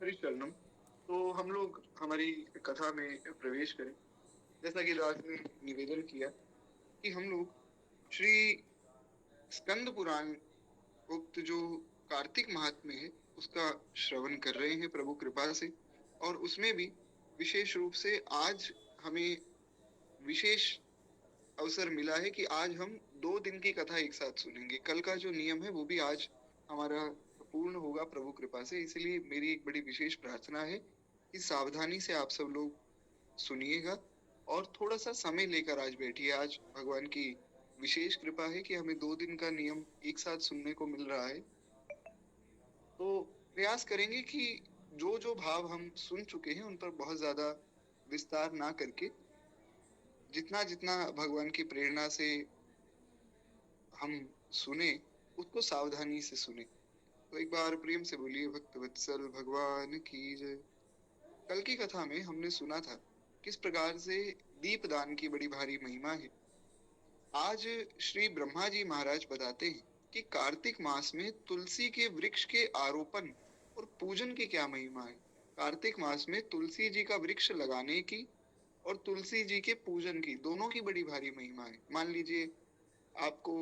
हरिशरणम। तो हम लोग हमारी कथा में प्रवेश करें। जैसा कि दास ने निवेदन किया कि हम लोग श्री स्कंद पुराण उक्त जो कार्तिक महात्म्य है उसका श्रवण कर रहे हैं प्रभु कृपा से। और उसमें भी विशेष रूप से आज हमें विशेष अवसर मिला है कि आज हम 2 दिन की कथा एक साथ सुनेंगे। कल का जो नियम है वो भी आज हमारा पूर्ण होगा प्रभु कृपा से। इसलिए मेरी एक बड़ी विशेष प्रार्थना है कि सावधानी से आप सब लोग सुनिएगा और थोड़ा सा समय लेकर आज बैठिए। आज भगवान की विशेष कृपा है कि हमें 2 दिन का नियम एक साथ सुनने को मिल रहा है। तो प्रयास करेंगे कि जो जो भाव हम सुन चुके हैं उन पर बहुत ज्यादा विस्तार ना करके जितना जितना भगवान की प्रेरणा से हम सुने उसको सावधानी से सुने। तो एक बार प्रेम से बोलिए भक्त वत्सल भगवान की जय। कल की कथा में हमने सुना था किस प्रकार से दीपदान की बड़ी भारी महिमा है। आज श्री ब्रह्मा जी महाराज बताते हैं कि कार्तिक मास में तुलसी के वृक्ष के आरोपण और पूजन की क्या महिमा है। कार्तिक मास में तुलसी जी का वृक्ष लगाने की और तुलसी जी के पूजन की दोनों की बड़ी भारी महिमा है। मान लीजिए आपको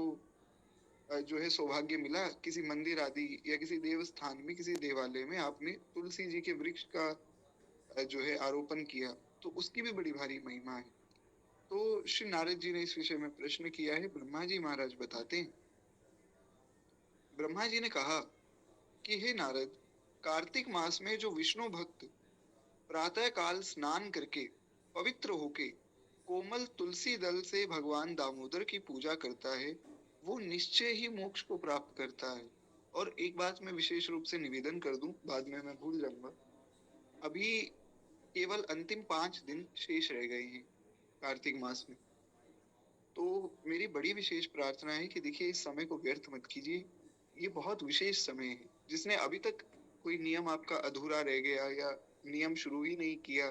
जो है सौभाग्य मिला किसी मंदिर आदि या किसी देवस्थान में किसी देवालय में आपने तुलसी जी के वृक्ष का जो है आरोपण किया तो उसकी भी बड़ी भारी महिमा है। तो श्री नारद जी ने इस विषय में प्रश्न किया है। ब्रह्मा जी महाराज बताते हैं। ब्रह्मा जी ने कहा कि हे नारद, कार्तिक मास में जो विष्णु भक्त प्रातः काल स्नान करके पवित्र होके कोमल तुलसी दल से भगवान दामोदर की पूजा करता है वो निश्चय ही मोक्ष को प्राप्त करता है। और एक बात मैं विशेष रूप से निवेदन कर दूं, बाद में मैं भूल जाऊंगा। अभी केवल अंतिम 5 दिन शेष रह गए हैं कार्तिक मास में। तो मेरी बड़ी विशेष प्रार्थना है कि देखिए इस समय को व्यर्थ मत कीजिए। ये बहुत विशेष समय है। जिसने अभी तक कोई नियम आपका अधूरा रह गया या नियम शुरू ही नहीं किया,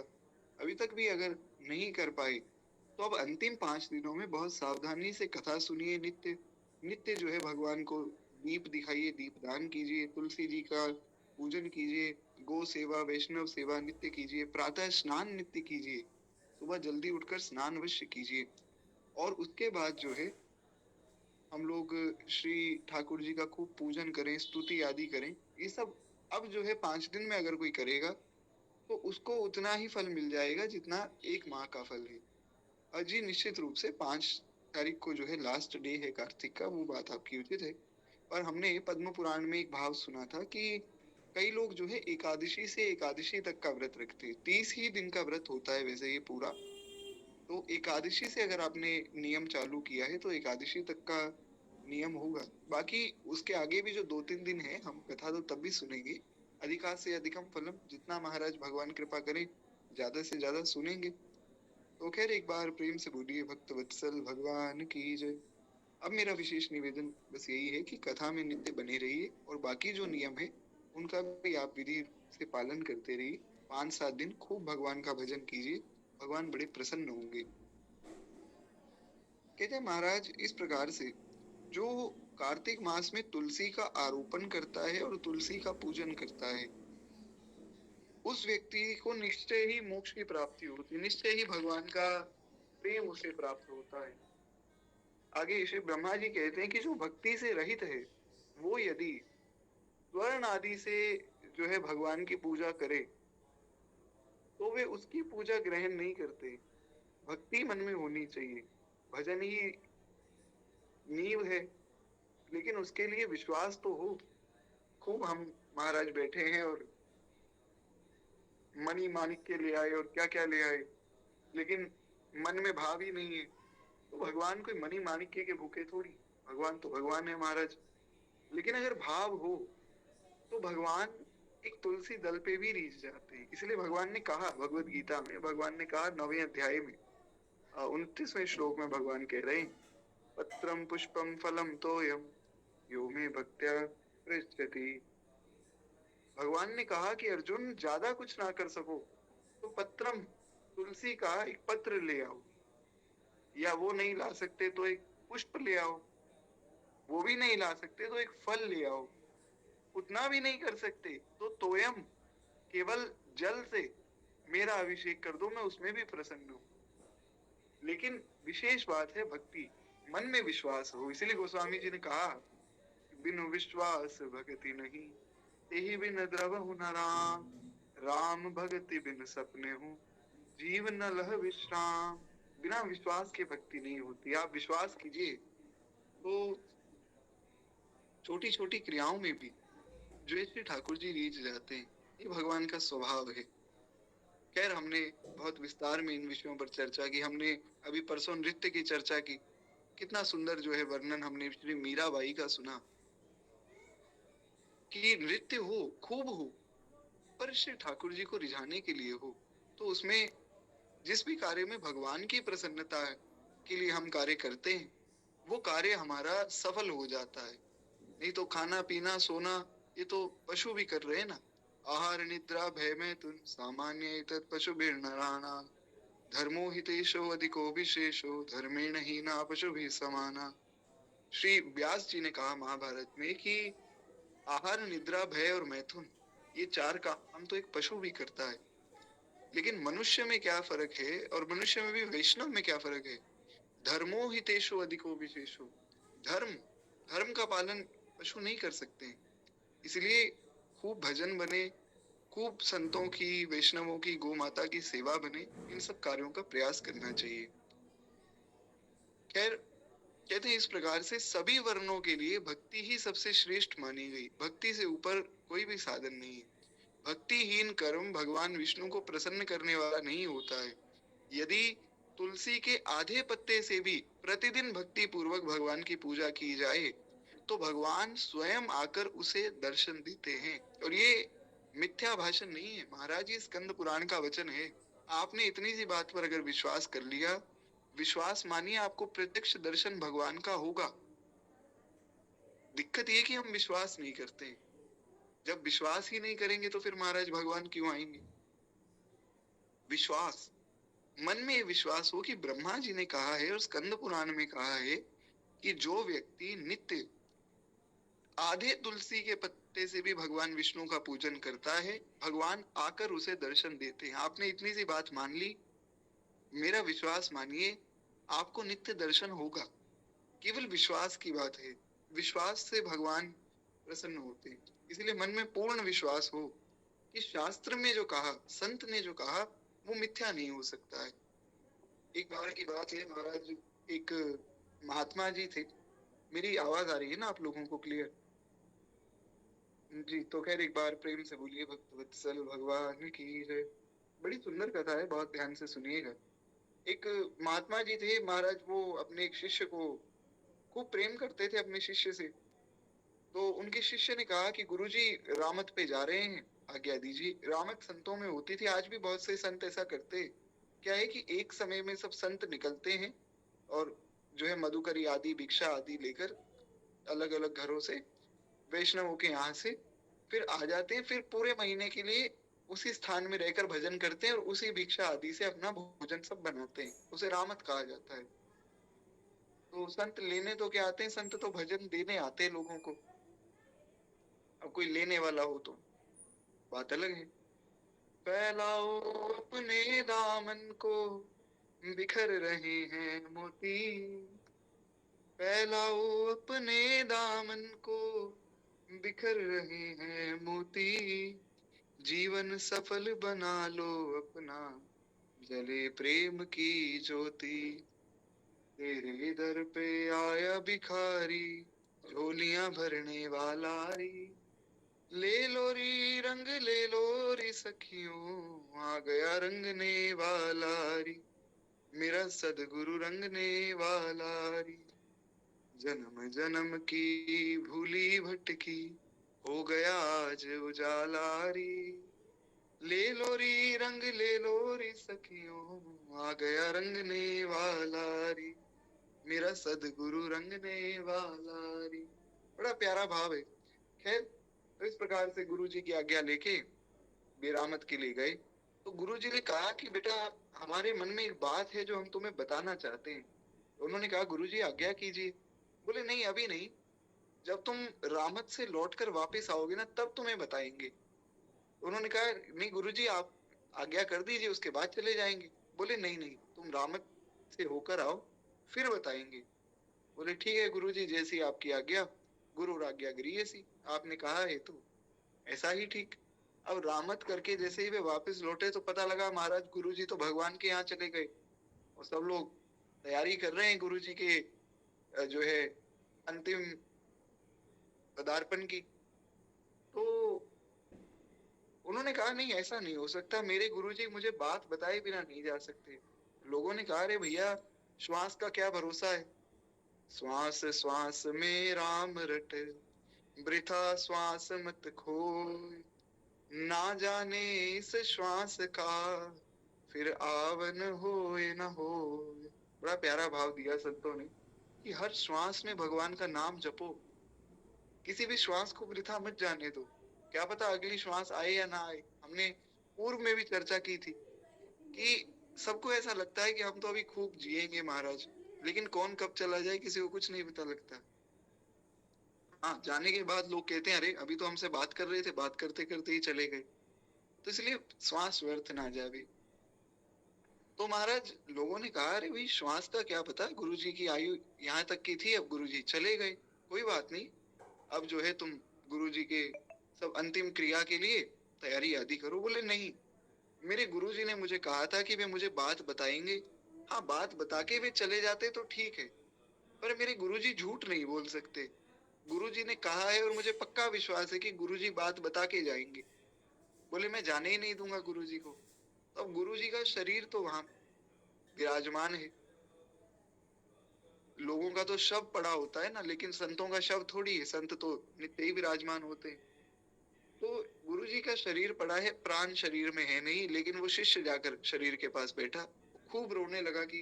अभी तक भी अगर नहीं कर पाए, तो अब अंतिम 5 दिनों में बहुत सावधानी से कथा सुनिए। नित्य नित्य जो है भगवान को दीप दिखाइए, दीप दान कीजिए, तुलसी जी का पूजन कीजिए, गो सेवा वैष्णव सेवा नित्य कीजिए, प्रातः स्नान नित्य कीजिए, सुबह जल्दी उठकर स्नान अवश्य कीजिए। और उसके बाद जो है हम लोग श्री ठाकुर जी का खूब पूजन करें, स्तुति आदि करें। ये सब अब जो है 5 दिन में अगर कोई करेगा तो उसको उतना ही फल मिल जाएगा जितना 1 माह का फल है। जी निश्चित रूप से 5 तारीख को जो है लास्ट डे है कार्तिक का, वो बात आपकी उचित है। और हमने पद्म पुराण में एक भाव सुना था कि कई लोग जो है एकादशी से एकादशी तक का व्रत रखते हैं। 30 ही दिन का व्रत होता है वैसे ये पूरा। तो एकादशी से अगर आपने नियम चालू किया है तो एकादशी तक का नियम होगा। बाकी उसके आगे भी जो 2-3 दिन है हम कथा तो तब भी सुनेंगे। अधिका से अधिकम फलम, जितना महाराज भगवान कृपा करें ज्यादा से ज्यादा सुनेंगे। तो खैर एक बार प्रेम से बोलिए भक्त वत्सल भगवान की जय। अब मेरा विशेष निवेदन बस यही है कि कथा में नित्य बने रहिए और बाकी जो नियम है उनका भी आप विधि से पालन करते रहिए। 5-7 दिन खूब भगवान का भजन कीजिए, भगवान बड़े प्रसन्न होंगे। कहते हैं महाराज इस प्रकार से जो कार्तिक मास में तुलसी का आरोपण करता है और तुलसी का पूजन करता है उस व्यक्ति को निश्चय ही मोक्ष की प्राप्ति होती है, निश्चय ही भगवान का प्रेम उसे प्राप्त होता है। आगे श्री ब्रह्मा जी कहते हैं कि जो भक्ति से रहित है वो यदि स्वर्ण आदि से जो है भगवान की पूजा करे तो वे उसकी पूजा ग्रहण नहीं करते। भक्ति मन में होनी चाहिए। भजन ही नींव है, लेकिन उसके लिए विश्वास तो हो। खूब हम महाराज बैठे हैं और मणि माणिक्य ले आए और क्या क्या ले आए, लेकिन मन में भाव ही नहीं है। तो भगवान कोई मणि माणिक्य के भूखे थोड़ी, भगवान तो भगवान है महाराज। लेकिन अगर भाव हो तो भगवान एक तुलसी दल पे भी रीझ जाते हैं। इसलिए भगवान ने कहा भगवत गीता में, भगवान ने कहा 9वें अध्याय में 29वें श्लोक में भगवान कह रहे हैं पत्रम पुष्पम फलम तोयम यो मे भक्त्या पृच्छति। भगवान ने कहा कि अर्जुन ज्यादा कुछ ना कर सको तो पत्रम तुलसी का एक पत्र ले आओ, या वो नहीं ला सकते तो एक पुष्प ले आओ, वो भी नहीं ला सकते तो एक फल ले आओ, उतना भी नहीं कर सकते तो तोयम केवल जल से मेरा अभिषेक कर दो, मैं उसमें भी प्रसन्न हूँ। लेकिन विशेष बात है भक्ति, मन में विश्वास हो। इसीलिए गोस्वामी जी ने कहा, बिनु विश्वास भक्ति नहीं, तेहि बिन द्रवहु न राम। राम भगति बिन सपने हूँ, जीव न लह विश्राम। बिना विश्वास के भक्ति नहीं होती। आप विश्वास कीजिए तो छोटी छोटी क्रियाओं में भी जो श्री ठाकुर जी रीझ जाते हैं, ये भगवान का स्वभाव है। खैर, हमने बहुत विस्तार में इन विषयों पर चर्चा की। हमने अभी परसों नृत्य की चर्चा की। कितना सुंदर जो है वर्णन हमने श्री मीराबाई का सुना कि नृत्य हो, खूब हो, पर श्री ठाकुर जी को रिझाने के लिए हो। तो उसमें जिस भी कार्य में भगवान की प्रसन्नता के लिए हम कार्य करते हैं, वो कार्य हमारा सफल हो जाता है। नहीं तो खाना पीना सोना ये तो पशु भी कर रहे हैं ना। आहार निद्रा भय में तुम सामान्य तत् पशु नराणाम, धर्मो हितेशो अधिको विशेषो धर्मेण हीना पशु भी समाना। श्री व्यास जी ने कहा महाभारत में कि आहार निद्रा भय और मैथुन, ये चार काम तो एक पशु भी करता है। लेकिन मनुष्य में क्या फर्क है, और मनुष्य में भी वैष्णव में क्या फर्क है? धर्मो हितेशो अधिको विशेषो। धर्म धर्म का पालन पशु नहीं कर सकते। इसलिए खूब भजन बने, खूब संतों की, वैष्णवों की, गौ माता की सेवा बने, इन सब कार्यों का प्रयास करना चाहिए। खैर, कहते हैं इस प्रकार से सभी वर्णों के लिए भक्ति ही सबसे श्रेष्ठ मानी गई। भक्ति से ऊपर कोई भी साधन नहीं है। भक्तिहीन कर्म भगवान विष्णु को प्रसन्न करने वाला नहीं होता है। यदि तुलसी के आधे पत्ते से भी प्रतिदिन भक्ति पूर्वक भगवान की पूजा की जाए तो भगवान स्वयं आकर उसे दर्शन देते हैं। और ये मिथ्या भाषण नहीं है महाराज, ये स्कंद पुराण का वचन है। आपने इतनी सी बात पर अगर विश्वास कर लिया, विश्वास मानिए आपको प्रत्यक्ष दर्शन भगवान का होगा। दिक्कत ये कि हम विश्वास नहीं करते। जब विश्वास ही नहीं करेंगे तो फिर महाराज भगवान क्यों आएंगे? विश्वास, मन में ये विश्वास हो कि ब्रह्मा जी ने कहा है और स्कंद पुराण में कहा है कि जो व्यक्ति नित्य आधे तुलसी के पत्ते से भी भगवान विष्णु का पूजन करता है, भगवान आकर उसे दर्शन देते हैं। आपने इतनी सी बात मान ली, मेरा विश्वास मानिए, आपको नित्य दर्शन होगा। केवल विश्वास की बात है। विश्वास से भगवान प्रसन्न होते हैं। इसलिए मन में पूर्ण विश्वास हो कि शास्त्र में जो कहा, संत ने जो कहा, वो मिथ्या नहीं हो सकता है। एक बार की बात है महाराज, एक महात्मा जी थे। मेरी आवाज आ रही है ना आप लोगों को क्लियर? जी, तो खैर एक बार प्रेम से बोलिए भक्त वत्सल भगवान की जय। बड़ी सुंदर कथा है, बहुत ध्यान से सुनिएगा। एक महात्मा जी थे महाराज, वो अपने एक शिष्य को खूब प्रेम करते थे, अपने शिष्य से। तो उनके शिष्य ने कहा कि गुरुजी रामत पे जा रहे हैं, आज्ञा दीजिए। रामत संतों में होती थी, आज भी बहुत से संत ऐसा करते। क्या है कि एक समय में सब संत निकलते हैं और जो है मधुकरी आदि भिक्षा आदि लेकर अलग अलग घरों से, वैष्णवों के यहाँ से फिर आ जाते हैं। फिर पूरे महीने के लिए उसी स्थान में रहकर भजन करते हैं और उसी भिक्षा आदि से अपना भोजन सब बनाते हैं। उसे रामत कहा जाता है। तो संत लेने तो क्या आते हैं, संत तो भजन देने आते हैं लोगों को। अब कोई लेने वाला हो तो बात अलग है। फैलाओ अपने दामन को, बिखर रहे हैं मोती। फैलाओ अपने दामन को, बिखर रहे हैं मोती। जीवन सफल बना लो अपना, जले प्रेम की ज्योति। तेरे दर पे आया भिखारी, झोलियां भरने वाला री। ले लो री रंग ले लो री सखियों, आ गया रंगने वाला री। मेरा सदगुरु रंगने वाला री। जन्म जन्म की भूली भटकी, हो गया आज उजाला री। ले लो री रंग ले लो री सखियों, आ गया रंगने वाला री। मेरा सदगुरु रंगने वाला री। बड़ा प्यारा भाव है। खैर, तो इस प्रकार से गुरु जी की आज्ञा लेके बेरामत के लिए गए। तो गुरु जी ने कहा कि बेटा, हमारे मन में एक बात है जो हम तुम्हें बताना चाहते हैं। तो उन्होंने कहा गुरु जी आज्ञा कीजिए। बोले नहीं, अभी नहीं, जब तुम रामत से लौटकर वापस आओगे ना तब तुम्हें बताएंगे। उन्होंने कहा नहीं गुरुजी आप आज्ञा कर दीजिए उसके बाद चले जाएंगे। बोले नहीं नहीं तुम रामत से होकर आओ फिर बताएंगे। बोले ठीक है गुरुजी जैसी आपकी आज्ञा, गुरु आज्ञा गृहसी, आपने कहा है तो ऐसा ही ठीक। अब रामत करके जैसे ही वे वापस लौटे तो पता लगा महाराज गुरुजी तो भगवान के यहाँ चले गए और सब लोग तैयारी कर रहे हैं गुरुजी के जो है अंतिम पदार्पण की। तो उन्होंने कहा नहीं ऐसा नहीं हो सकता, मेरे गुरुजी मुझे बात बताए बिना नहीं जा सकते। लोगों ने कहा अरे भैया श्वास का क्या भरोसा है, श्वास श्वास में राम रट, वृथा श्वास मत खोए, ना जाने इस श्वास का फिर आवन होए न होए। बड़ा प्यारा भाव दिया संतों ने कि हर श्वास में भगवान का नाम जपो, किसी भी श्वास को वृथा मत जाने दो, क्या पता अगली श्वास आए या ना आए। हमने पूर्व में भी चर्चा की थी कि सबको ऐसा लगता है कि हम तो अभी खूब जिएंगे महाराज, लेकिन कौन कब चला जाए किसी को कुछ नहीं पता लगता। हाँ जाने के बाद लोग कहते हैं अरे अभी तो हमसे बात कर रहे थे, बात करते करते ही चले गए। तो इसलिए श्वास व्यर्थ ना जाए। तो महाराज लोगों ने कहा अरे भाई श्वास का क्या पता, गुरुजी की आयु यहाँ तक की थी, अब गुरुजी चले गए, कोई बात नहीं, अब जो है तुम गुरुजी के सब अंतिम क्रिया के लिए तैयारी आदि करो। बोले नहीं, मेरे गुरुजी ने मुझे कहा था कि वे मुझे बात बताएंगे, हाँ बात बता के वे चले जाते तो ठीक है, पर मेरे गुरुजी झूठ नहीं बोल सकते। गुरुजी ने कहा है और मुझे पक्का विश्वास है कि गुरुजी बात बता के जाएंगे। बोले मैं जाने ही नहीं दूंगा गुरुजी को। तो अब गुरुजी का शरीर तो वहां विराजमान है, लोगों का तो शव पड़ा होता है ना, लेकिन संतों का शव थोड़ी है, संत तो नित्य ही विराजमान होते हैं। तो गुरुजी का शरीर पड़ा है, प्राण शरीर में है नहीं, लेकिन वो शिष्य जाकर शरीर के पास बैठा, खूब रोने लगा कि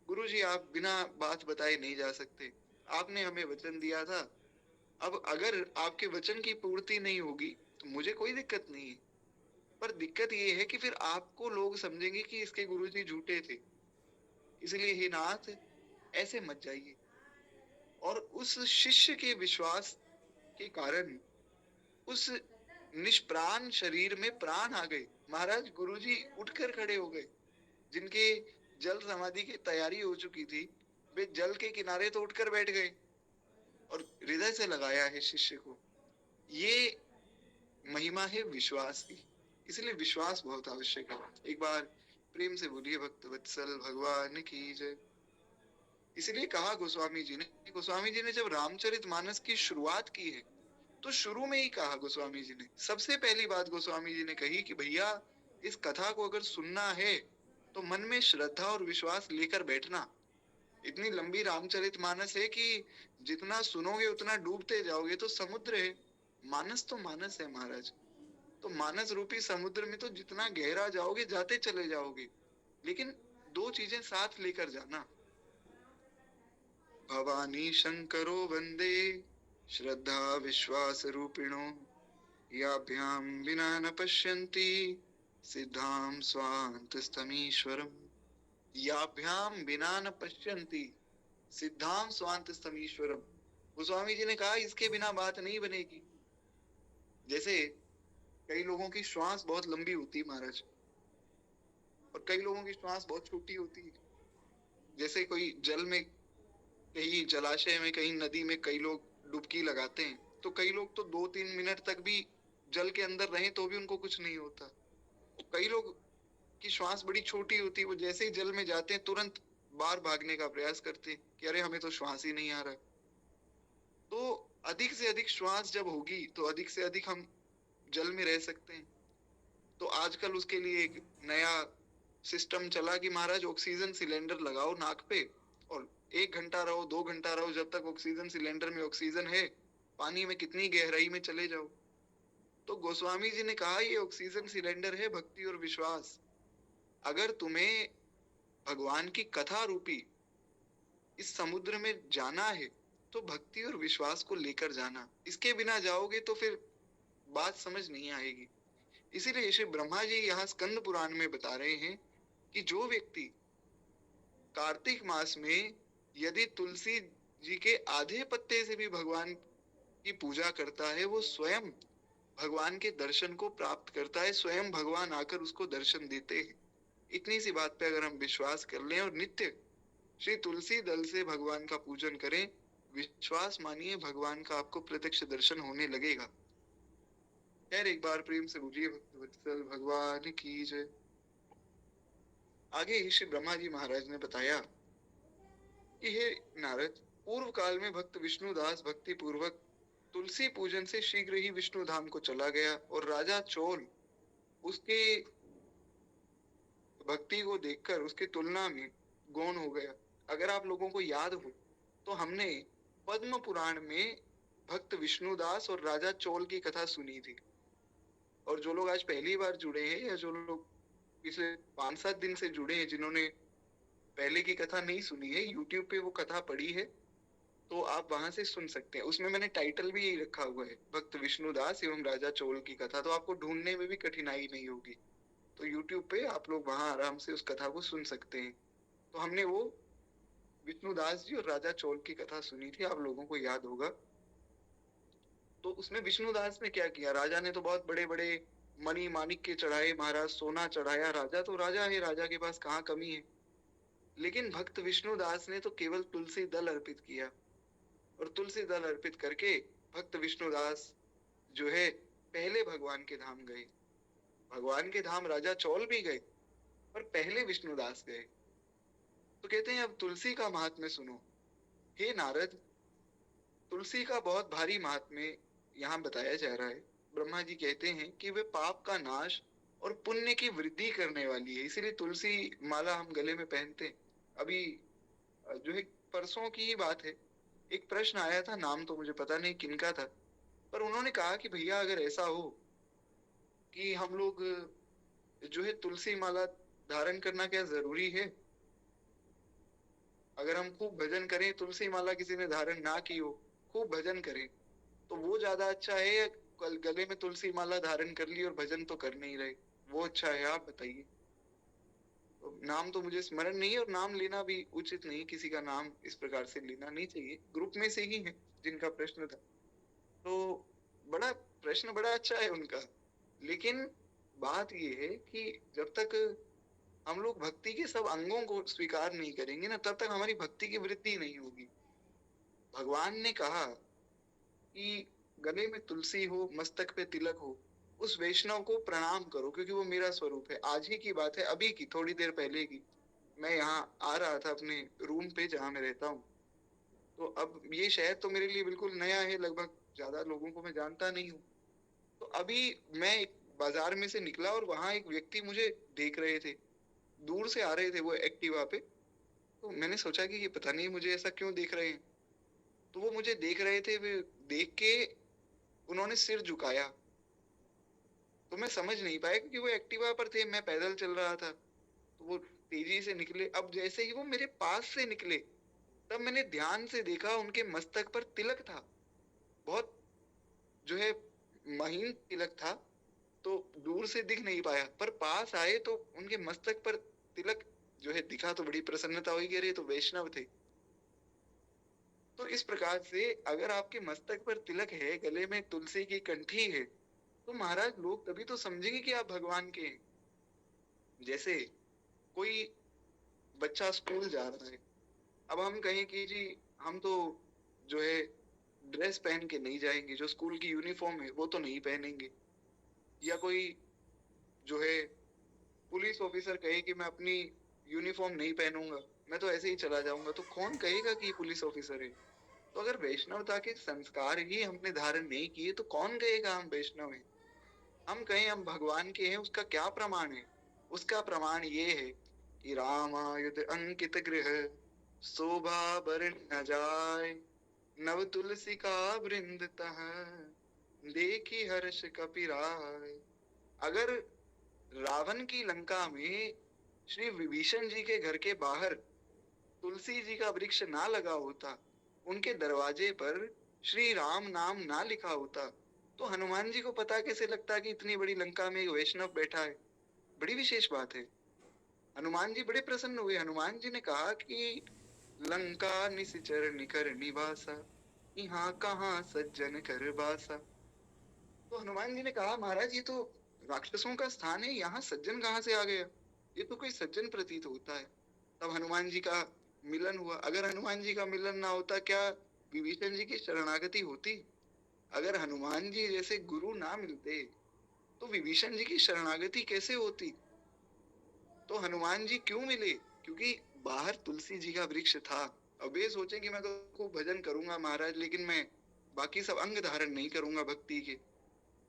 गुरुजी आप बिना बात बताए नहीं जा सकते, आपने हमें वचन दिया था, अब अगर आपके वचन की पूर्ति नहीं होगी तो मुझे कोई दिक्कत नहीं है, पर दिक्कत ये है कि फिर आपको लोग समझेंगे कि इसके गुरुजी झूठे थे, इसलिए हे नाथ ऐसे मत जाइए। और उस शिष्य के विश्वास के कारण उस निष्प्राण शरीर में प्राण आ गए। महाराज गुरुजी उठकर खड़े हो गए, जिनके जल समाधि की तैयारी हो चुकी थी, वे जल के किनारे तो उठकर बैठ गए और हृदय से लगाया है शिष्य को। ये महिमा है विश्वास की, इसलिए विश्वास बहुत आवश्यक है। एक बार प्रेम से बोलिए भक्त वत्सल भगवान की जय। इसलिए कहा गोस्वामी जी ने जब रामचरितमानस की शुरुआत की है तो शुरू में ही कहा गोस्वामी जी ने, सबसे पहली बात गोस्वामी जी ने कही कि भैया इस कथा को अगर सुनना है तो मन में श्रद्धा और विश्वास लेकर बैठना। इतनी लंबी रामचरितमानस है कि जितना सुनोगे उतना डूबते जाओगे, तो समुद्र है, मानस तो मानस है महाराज, तो मानस रूपी समुद्र में तो जितना गहरा जाओगे जाते चले जाओगे, लेकिन दो चीजें साथ लेकर जाना, भवानी शंकरो वंदे श्रद्धा विश्वास रूपिणो, याभ्यां विना न पश्यन्ति सिद्धां स्वान्तस्थमीश्वरम्। याभ्याम विना न पश्यन्ति सिद्धां स्वान्तस्थमीश्वरम्। गोस्वामी जी ने कहा इसके बिना बात नहीं बनेगी। जैसे कई लोगों की श्वास बहुत लंबी होती है महाराज, और कई लोगों की श्वास बहुत छोटी होती है। जैसे कोई जल में, कहीं जलाशय में, कहीं नदी में कई लोग डुबकी लगाते हैं, तो कई लोग तो 2-3 मिनट तक भी जल के अंदर रहें तो भी उनको कुछ नहीं होता। कई लोग की श्वास बड़ी छोटी होती है, वो जैसे ही जल में जाते हैं तुरंत बाहर भागने का प्रयास करते हैं कि अरे हमें तो श्वास ही नहीं आ रहा। तो अधिक से अधिक श्वास जब होगी तो अधिक से अधिक हम जल में रह सकते हैं। तो आजकल उसके लिए एक नया सिस्टम चला कि महाराज ऑक्सीजन सिलेंडर लगाओ नाक पे और 1 घंटा रहो, 2 घंटा रहो, जब तक ऑक्सीजन सिलेंडर में ऑक्सीजन है, पानी में कितनी गहराई में चले जाओ। तो गोस्वामी जी ने कहा ये ऑक्सीजन सिलेंडर है भक्ति और विश्वास। अगर तुम्हें भगवान की कथा रूपी इस समुद्र में जाना है तो भक्ति और विश्वास को लेकर जाना, इसके बिना जाओगे तो फिर बात समझ नहीं आएगी। इसीलिए श्री ब्रह्मा जी यहाँ स्कंद पुराण में बता रहे हैं कि जो व्यक्ति कार्तिक मास में यदि तुलसी जी के आधे पत्ते से भी भगवान की पूजा करता है, वो स्वयं भगवान के दर्शन को प्राप्त करता है, स्वयं भगवान आकर उसको दर्शन देते हैं। इतनी सी बात पे अगर हम विश्वास कर लें और नित्य श्री तुलसी दल से भगवान का पूजन करें, विश्वास मानिए भगवान का आपको प्रत्यक्ष दर्शन होने लगेगा। खैर एक बार प्रेम से बोलिए भक्तवत्सल भगवान की जय। आगे ही श्री ब्रह्मा जी महाराज ने बताया कि हे नारद, पूर्व काल में भक्त विष्णुदास भक्ति पूर्वक तुलसी पूजन से शीघ्र ही विष्णु धाम को चला गया और राजा चोल उसके भक्ति को देखकर उसकी तुलना में गौण हो गया। अगर आप लोगों को याद हो तो हमने पद्म पुराण में भक्त विष्णुदास और राजा चोल की कथा सुनी थी। और जो लोग आज पहली बार जुड़े हैं या जो लोग पिछले 5-7 दिन से जुड़े हैं, जिन्होंने पहले की कथा नहीं सुनी है, यूट्यूब पे वो कथा पड़ी है तो आप वहां से सुन सकते हैं। उसमें मैंने टाइटल भी यही रखा हुआ है, भक्त विष्णुदास एवं राजा चोल की कथा, तो आपको ढूंढने में भी कठिनाई नहीं होगी। तो यूट्यूब पे आप लोग वहां आराम से उस कथा को सुन सकते हैं। तो हमने वो विष्णुदास जी और राजा चोल की कथा सुनी थी, आप लोगों को याद होगा। तो उसमें विष्णुदास ने क्या किया, राजा ने तो बहुत बड़े बड़े मणि माणिक्य चढ़ाए, महाराज सोना चढ़ाया, राजा तो राजा है, राजा के पास कहाँ कमी है। लेकिन भक्त विष्णुदास ने तो केवल तुलसी दल अर्पित किया और तुलसी दल अर्पित करके भक्त विष्णुदास जो है पहले भगवान के धाम गए। भगवान के धाम राजा चौल भी गए और पहले विष्णुदास गए। तो कहते हैं अब तुलसी का महात्म्य सुनो। हे नारद, तुलसी का बहुत भारी महात्म्य यहाँ बताया जा रहा है। ब्रह्मा जी कहते हैं कि वे पाप का नाश और पुण्य की वृद्धि करने वाली है, इसीलिए तुलसी माला हम गले में पहनते हैं। अभी जो है परसों की ही बात है, एक प्रश्न आया था, नाम तो मुझे पता नहीं किनका था, पर उन्होंने कहा कि भैया अगर ऐसा हो कि हम लोग जो है तुलसी माला धारण करना क्या जरूरी है? अगर हम खूब भजन करें, तुलसी माला किसी ने धारण ना की हो, खूब भजन करें, तो वो ज्यादा अच्छा है या गले में तुलसी माला धारण कर ली और भजन तो कर नहीं रहे, वो अच्छा है? आप बताइए। नाम तो मुझे स्मरण नहीं है और नाम लेना भी उचित नहीं, किसी का नाम इस प्रकार से लेना नहीं चाहिए। ग्रुप में से ही है जिनका प्रश्न था, तो बड़ा प्रश्न बड़ा अच्छा है उनका। लेकिन बात ये है कि जब तक हम लोग भक्ति के सब अंगों को स्वीकार नहीं करेंगे ना, तब तक हमारी भक्ति की वृद्धि नहीं होगी। भगवान ने कहा कि गले में तुलसी हो, मस्तक पे तिलक हो, उस वैष्णव को प्रणाम करो क्योंकि वो मेरा स्वरूप है। आज ही की बात है, अभी की थोड़ी देर पहले की, मैं यहाँ आ रहा था अपने रूम पे जहाँ मैं रहता हूँ। तो अब ये शहर तो मेरे लिए बिल्कुल नया है, लगभग ज्यादा लोगों को मैं जानता नहीं हूँ। तो अभी मैं एक बाजार में से निकला और वहां एक व्यक्ति मुझे देख रहे थे, दूर से आ रहे थे वो एक्टिवा पे। तो मैंने सोचा कि ये पता नहीं मुझे ऐसा क्यों देख रहे हैं। तो वो मुझे देख रहे थे, वे देख के उन्होंने सिर झुकाया। तो मैं समझ नहीं पाया क्योंकि वो एक्टिवा पर थे, मैं पैदल चल रहा था। तो वो तेजी से निकले, अब जैसे ही वो मेरे पास से निकले तब मैंने ध्यान से देखा उनके मस्तक पर तिलक था, बहुत जो है महीन तिलक था। तो दूर से दिख नहीं पाया, पर पास आए तो उनके मस्तक पर तिलक जो है दिखा, तो बड़ी प्रसन्नता हुई कि अरे तो वैष्णव थे। तो इस प्रकार से अगर आपके मस्तक पर तिलक है, गले में तुलसी की कंठी है, तो महाराज लोग तभी तो समझेंगे कि आप भगवान के हैं। जैसे कोई बच्चा स्कूल जा रहा है, अब हम कहें कि जी हम तो जो है ड्रेस पहन के नहीं जाएंगे, जो स्कूल की यूनिफॉर्म है वो तो नहीं पहनेंगे। या कोई जो है पुलिस ऑफिसर कहे कि मैं अपनी यूनिफॉर्म नहीं पहनूंगा, मैं तो ऐसे ही चला जाऊंगा, तो कौन कहेगा कि पुलिस ऑफिसर है? तो अगर वैष्णवता के संस्कार ही हमने धारण नहीं किए तो कौन कहेगा हम वैष्णव हैं? हम कहें हम भगवान के हैं, उसका क्या प्रमाण है? उसका प्रमाण ये है कि रामायुध अंकित गृह, शोभा बरन न जाय, नव तुलसी का वृंद तह, देखी हर्ष कपिराय। अगर रावण की लंका में श्री विभीषण जी के घर के बाहर तुलसी जी का वृक्ष ना लगा होता, उनके दरवाजे पर श्री राम नाम ना लिखा होता, तो हनुमान जी को पता कैसे लगता कि इतनी बड़ी लंका में एक वैष्णव बैठा है? बड़ी विशेष बात है। हनुमान जी बड़े प्रसन्न हुए। हनुमान जी ने कहा कि लंका निशिचर निकर निवासा, यहाँ कहाँ सज्जन कर बासा। तो हनुमान जी ने कहा, महाराज ये तो राक्षसों का स्थान है, यहाँ सज्जन कहाँ से आ गया? ये तो कोई सज्जन प्रतीत होता है। तब हनुमान जी का मिलन हुआ। अगर हनुमान जी का मिलन ना होता, क्या विभीषण जी की शरणागति होती? अगर हनुमान जी जैसे गुरु ना मिलते तो विभीषण जी की शरणागति कैसे होती? तो हनुमान जी क्यों मिले? क्योंकि बाहर तुलसी जी का वृक्ष था। अब ये सोचे कि मैं तो खूब भजन करूंगा महाराज, लेकिन मैं बाकी सब अंग धारण नहीं करूंगा भक्ति के,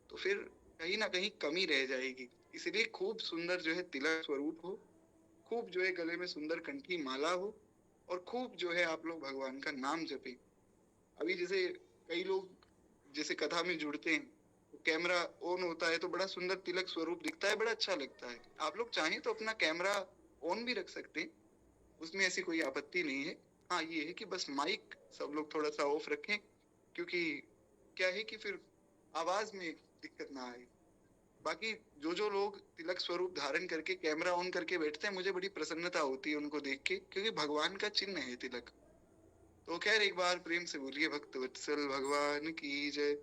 तो फिर कहीं ना कहीं कमी रह जाएगी। इसलिए खूब सुंदर जो है तिलक स्वरूप हो, खूब जो है गले में सुंदर कंठी माला हो, और खूब जो है आप लोग भगवान का नाम जपे। अभी जैसे कई लोग जैसे कथा में जुड़ते हैं, तो कैमरा ऑन होता है तो बड़ा सुंदर तिलक स्वरूप दिखता है, बड़ा अच्छा लगता है। आप लोग चाहें तो अपना कैमरा ऑन भी रख सकते हैं, उसमें ऐसी कोई आपत्ति नहीं है। हाँ, ये है कि बस माइक सब लोग थोड़ा सा ऑफ रखें, क्योंकि क्या है कि फिर आवाज में दिक्कत ना आए। बाकी जो जो लोग तिलक स्वरूप धारण करके कैमरा ऑन करके बैठते हैं, मुझे बड़ी प्रसन्नता होती है उनको देख के, क्योंकि भगवान का चिन्ह है तिलक। तो खैर एक बार प्रेम से बोलिए भक्त वत्सल भगवान की जय।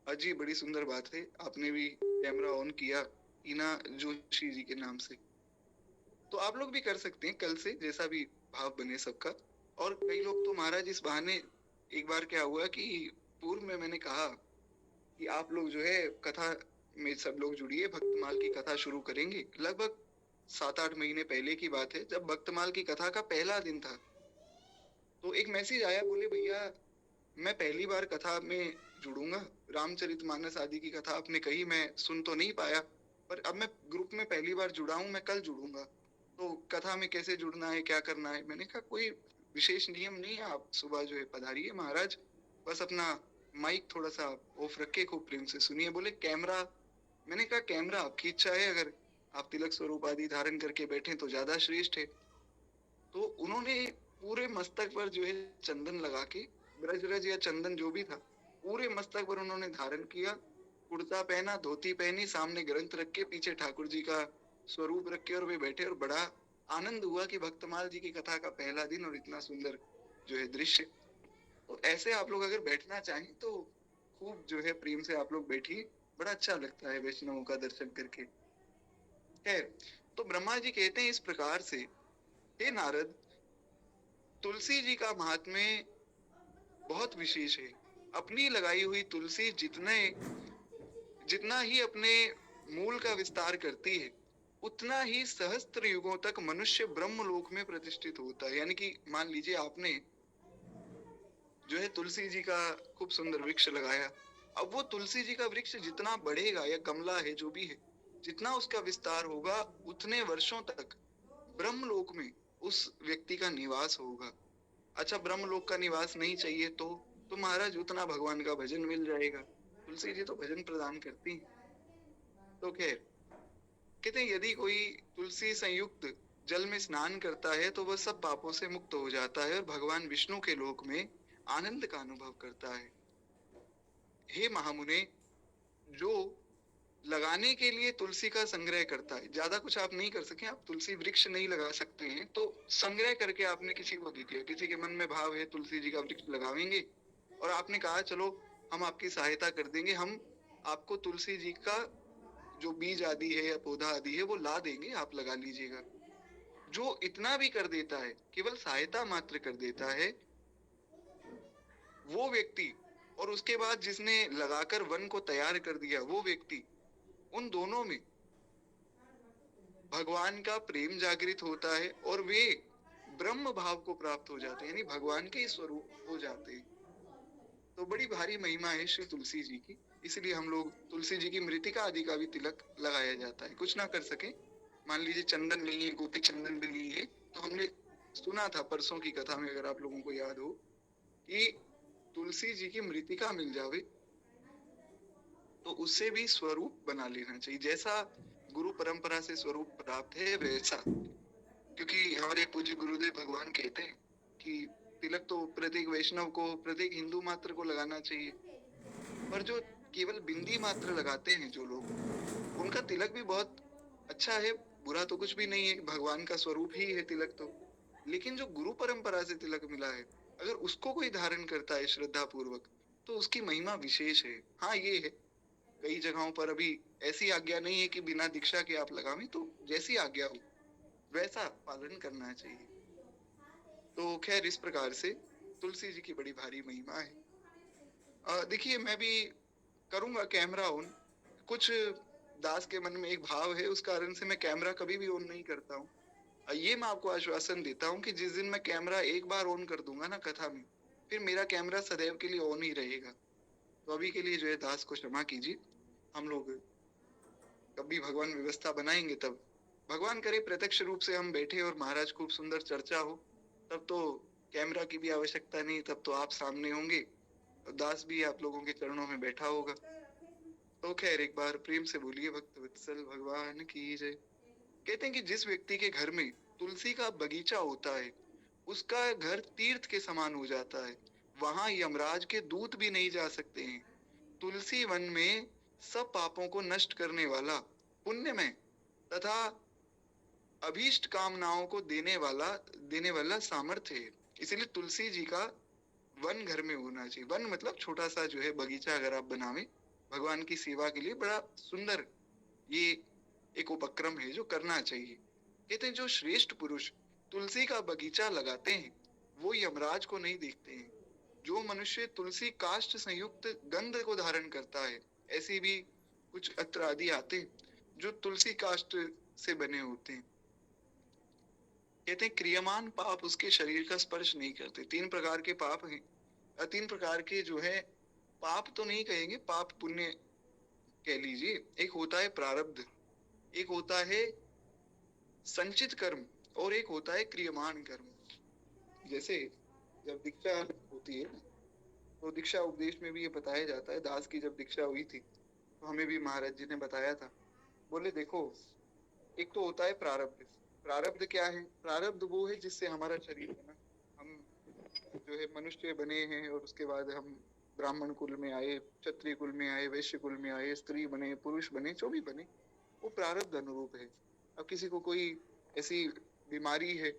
अजी बड़ी सुंदर बात है, आपने भी कैमरा ऑन किया टीना जोशी जी के नाम से। तो आप लोग भी कर सकते हैं कल से, जैसा भी भाव बने सबका। और कई लोग तो महाराज इस बहाने, एक बार क्या हुआ कि पूर्व में मैंने कहा कि आप लोग जो है कथा में सब लोग जुड़िए, भक्तमाल की कथा शुरू करेंगे। लगभग 7-8 महीने पहले की बात है, जब भक्तमाल की कथा का पहला दिन था, तो एक मैसेज आया, बोले भैया मैं पहली बार कथा में जुड़ूंगा, रामचरितमानस आदि की कथा आपने कही, मैं सुन तो नहीं पाया, पर अब मैं ग्रुप में पहली बार जुड़ा हूँ, मैं कल जुड़ूंगा। तो कथा में कैसे जुड़ना है, क्या करना है? मैंने कहा कोई विशेष नियम नहीं है, आप सुबह जो है पधारिए महाराज, बस अपना माइक थोड़ा सा ऑफ रख के खूब प्रेम से सुनिए। बोले कैमरा, मैंने कहा कैमरा आपकी इच्छा है, अगर आप तिलक स्वरूप आदि धारण करके बैठे तो ज्यादा श्रेष्ठ है। तो उन्होंने पूरे मस्तक पर जो है चंदन लगा के, ब्रज या चंदन जो भी था, पूरे मस्तक पर उन्होंने धारण किया, कुर्ता पहना, धोती पहनी, सामने ग्रंथ रख के, पीछे ठाकुर जी का स्वरूप रख के, और वे बैठे, और बड़ा आनंद हुआ कि भक्तमाल जी की कथा का पहला दिन और इतना सुंदर जो है दृश्य। तो ऐसे आप लोग अगर बैठना चाहें तो खूब जो है प्रेम से आप लोग बैठिए, बड़ा अच्छा लगता है वैष्णवों का दर्शन करके। है तो ब्रह्मा जी कहते हैं इस प्रकार से, हे नारद, तुलसी जी का महात्म्य बहुत विशेष है। अपनी लगाई हुई तुलसी जितना ही अपने मूल का विस्तार करती है, उतना ही सहस्त्र युगों तक मनुष्य ब्रह्मलोक में प्रतिष्ठित होता है। यानी कि मान लीजिए आपने जो है तुलसी जी का खूब सुंदर वृक्ष लगाया, अब वो तुलसी जी का वृक्ष जितना बढ़ेगा, या गमला है जो भी है, जितना उसका विस्तार होगा, उतने वर्षों तक ब्रह्मलोक में उस व्यक्ति का निवास होगा। अच्छा, ब्रह्मलोक का निवास नहीं चाहिए तो महाराज उतना भगवान का भजन मिल जाएगा। तुलसी जी तो भजन प्रदान करती हैं। तो खैर कहते हैं, यदि कोई तुलसी संयुक्त जल में स्नान करता है तो वह सब पापों से मुक्त हो जाता है और भगवान विष्णु के लोक में आनंद का अनुभव करता है। हे महामुने, जो लगाने के लिए तुलसी का संग्रह करता है, ज्यादा कुछ आप नहीं कर सके, आप तुलसी वृक्ष नहीं लगा सकते हैं, तो संग्रह करके आपने किसी को दे दिया, किसी के मन में भाव है तुलसी जी का वृक्ष लगावेंगे, और आपने कहा चलो हम आपकी सहायता कर देंगे, हम आपको तुलसी जी का जो बीज आदि है या पौधा आदि है वो ला देंगे, आप लगा लीजिएगा। जो इतना भी कर देता है, केवल सहायता मात्र कर देता है, वो व्यक्ति, और उसके बाद जिसने लगाकर वन को तैयार कर दिया वो व्यक्ति, उन दोनों में भगवान का प्रेम जागृत होता है और वे ब्रह्म भाव को प्राप्त हो जाते हैं, यानी भगवान के स्वरूप हो जाते हैं। तो बड़ी भारी महिमा है श्री तुलसी जी की, इसलिए हम लोग तुलसी जी की मृतिका आदि का भी तिलक लगाया जाता है। कुछ ना कर सके, मान लीजिए चंदन नहीं है, गोपी चंदन भी नहीं है, तो हमने सुना था परसों की कथा में, अगर आप लोगों को याद हो, कि तुलसी जी की मृतिका मिल जावे तो उससे भी स्वरूप बना लेना चाहिए, जैसा गुरु परंपरा से स्वरूप प्राप्त है वैसा। क्योंकि हमारे पूज्य गुरुदेव भगवान कहते हैं कि तिलक तो प्रत्येक वैष्णव को, प्रत्येक हिंदू मात्र को लगाना चाहिए, पर जो केवल बिंदी मात्र लगाते हैं जो लोग, उनका तिलक भी बहुत अच्छा है, बुरा तो कुछ भी नहीं है, भगवान का स्वरूप ही है तिलक तो। लेकिन जो गुरु परंपरा से तिलक मिला है, अगर उसको कोई धारण करता है श्रद्धा पूर्वक, तो उसकी महिमा विशेष है। हाँ, ये है, कई जगहों पर अभी ऐसी आज्ञा नहीं है कि बिना दीक्षा के आप लगावें, तो जैसी आज्ञा हो वैसा पालन करना चाहिए। तो खैर इस प्रकार से तुलसी जी की बड़ी भारी महिमा है। देखिए मैं भी करूंगा कैमरा ऑन। कुछ दास के मन में एक भाव है, उस कारण से मैं कैमरा कभी भी ऑन नहीं करता हूँ। ये मैं आपको आश्वासन देता हूँ कि जिस दिन मैं कैमरा एक बार ऑन कर दूंगा ना कथा में, फिर मेरा कैमरा सदैव के लिए ऑन ही रहेगा। तो अभी के लिए जो है दास को क्षमा कीजिए। हम लोग कभी भगवान व्यवस्था बनाएंगे तब, भगवान करे प्रत्यक्ष रूप से हम बैठे और महाराज खूब सुंदर चर्चा हो, तब तो कैमरा की भी आवश्यकता नहीं, तब तो आप सामने होंगे और दास भी आप लोगों के चरणों में बैठा होगा। तो खैर एक बार प्रेम से बोलिए भक्त वत्सल भगवान की जय। कहते हैं कि जिस व्यक्ति के घर में तुलसी का बगीचा होता है, उसका घर तीर्थ के समान हो जाता है। वहां यमराज के दूत भी नहीं जा सकते हैं। तुलसी वन में सब पापों को नष्ट करने वाला, पुण्यमय तथा अभीष्ट कामनाओं को देने वाला सामर्थ्य है। इसलिए तुलसी जी का वन घर में होना चाहिए। वन मतलब छोटा सा जो है बगीचा अगर आप बनावे भगवान की सेवा के लिए, बड़ा सुंदर ये एक उपक्रम है जो करना चाहिए। कहते हैं जो श्रेष्ठ पुरुष तुलसी का बगीचा लगाते हैं वो यमराज को नहीं देखते हैं। जो मनुष्य तुलसी काष्ठ संयुक्त गंध को धारण करता है, ऐसे भी कुछ अत्र आदि आते हैं जो तुलसी काष्ठ से बने होते हैं। कहते हैं क्रियमान पाप उसके शरीर का स्पर्श नहीं करते। तीन प्रकार के पाप हैं, तीन प्रकार के जो है पाप तो नहीं कहेंगे, पाप पुण्य कह लीजिए। एक होता है प्रारब्ध, एक होता है संचित कर्म और एक होता है क्रियमान कर्म। जैसे जब दीक्षा होती है तो दीक्षा उपदेश में भी ये बताया जाता है। दास की जब दीक्षा हुई थी तो हमें भी महाराज जी ने बताया था, बोले देखो एक तो होता है प्रारब्ध। प्रारब्ध क्या है? प्रारब्ध वो है जिससे हमारा शरीर बना, हम जो है मनुष्य बने हैं और उसके बाद हम ब्राह्मण कुल में आए, क्षत्रिय कुल में आए, वैश्य कुल में आए, स्त्री बने, पुरुष बने, जो भी बने वो प्रारब्ध अनुरूप है। अब किसी को कोई ऐसी बीमारी है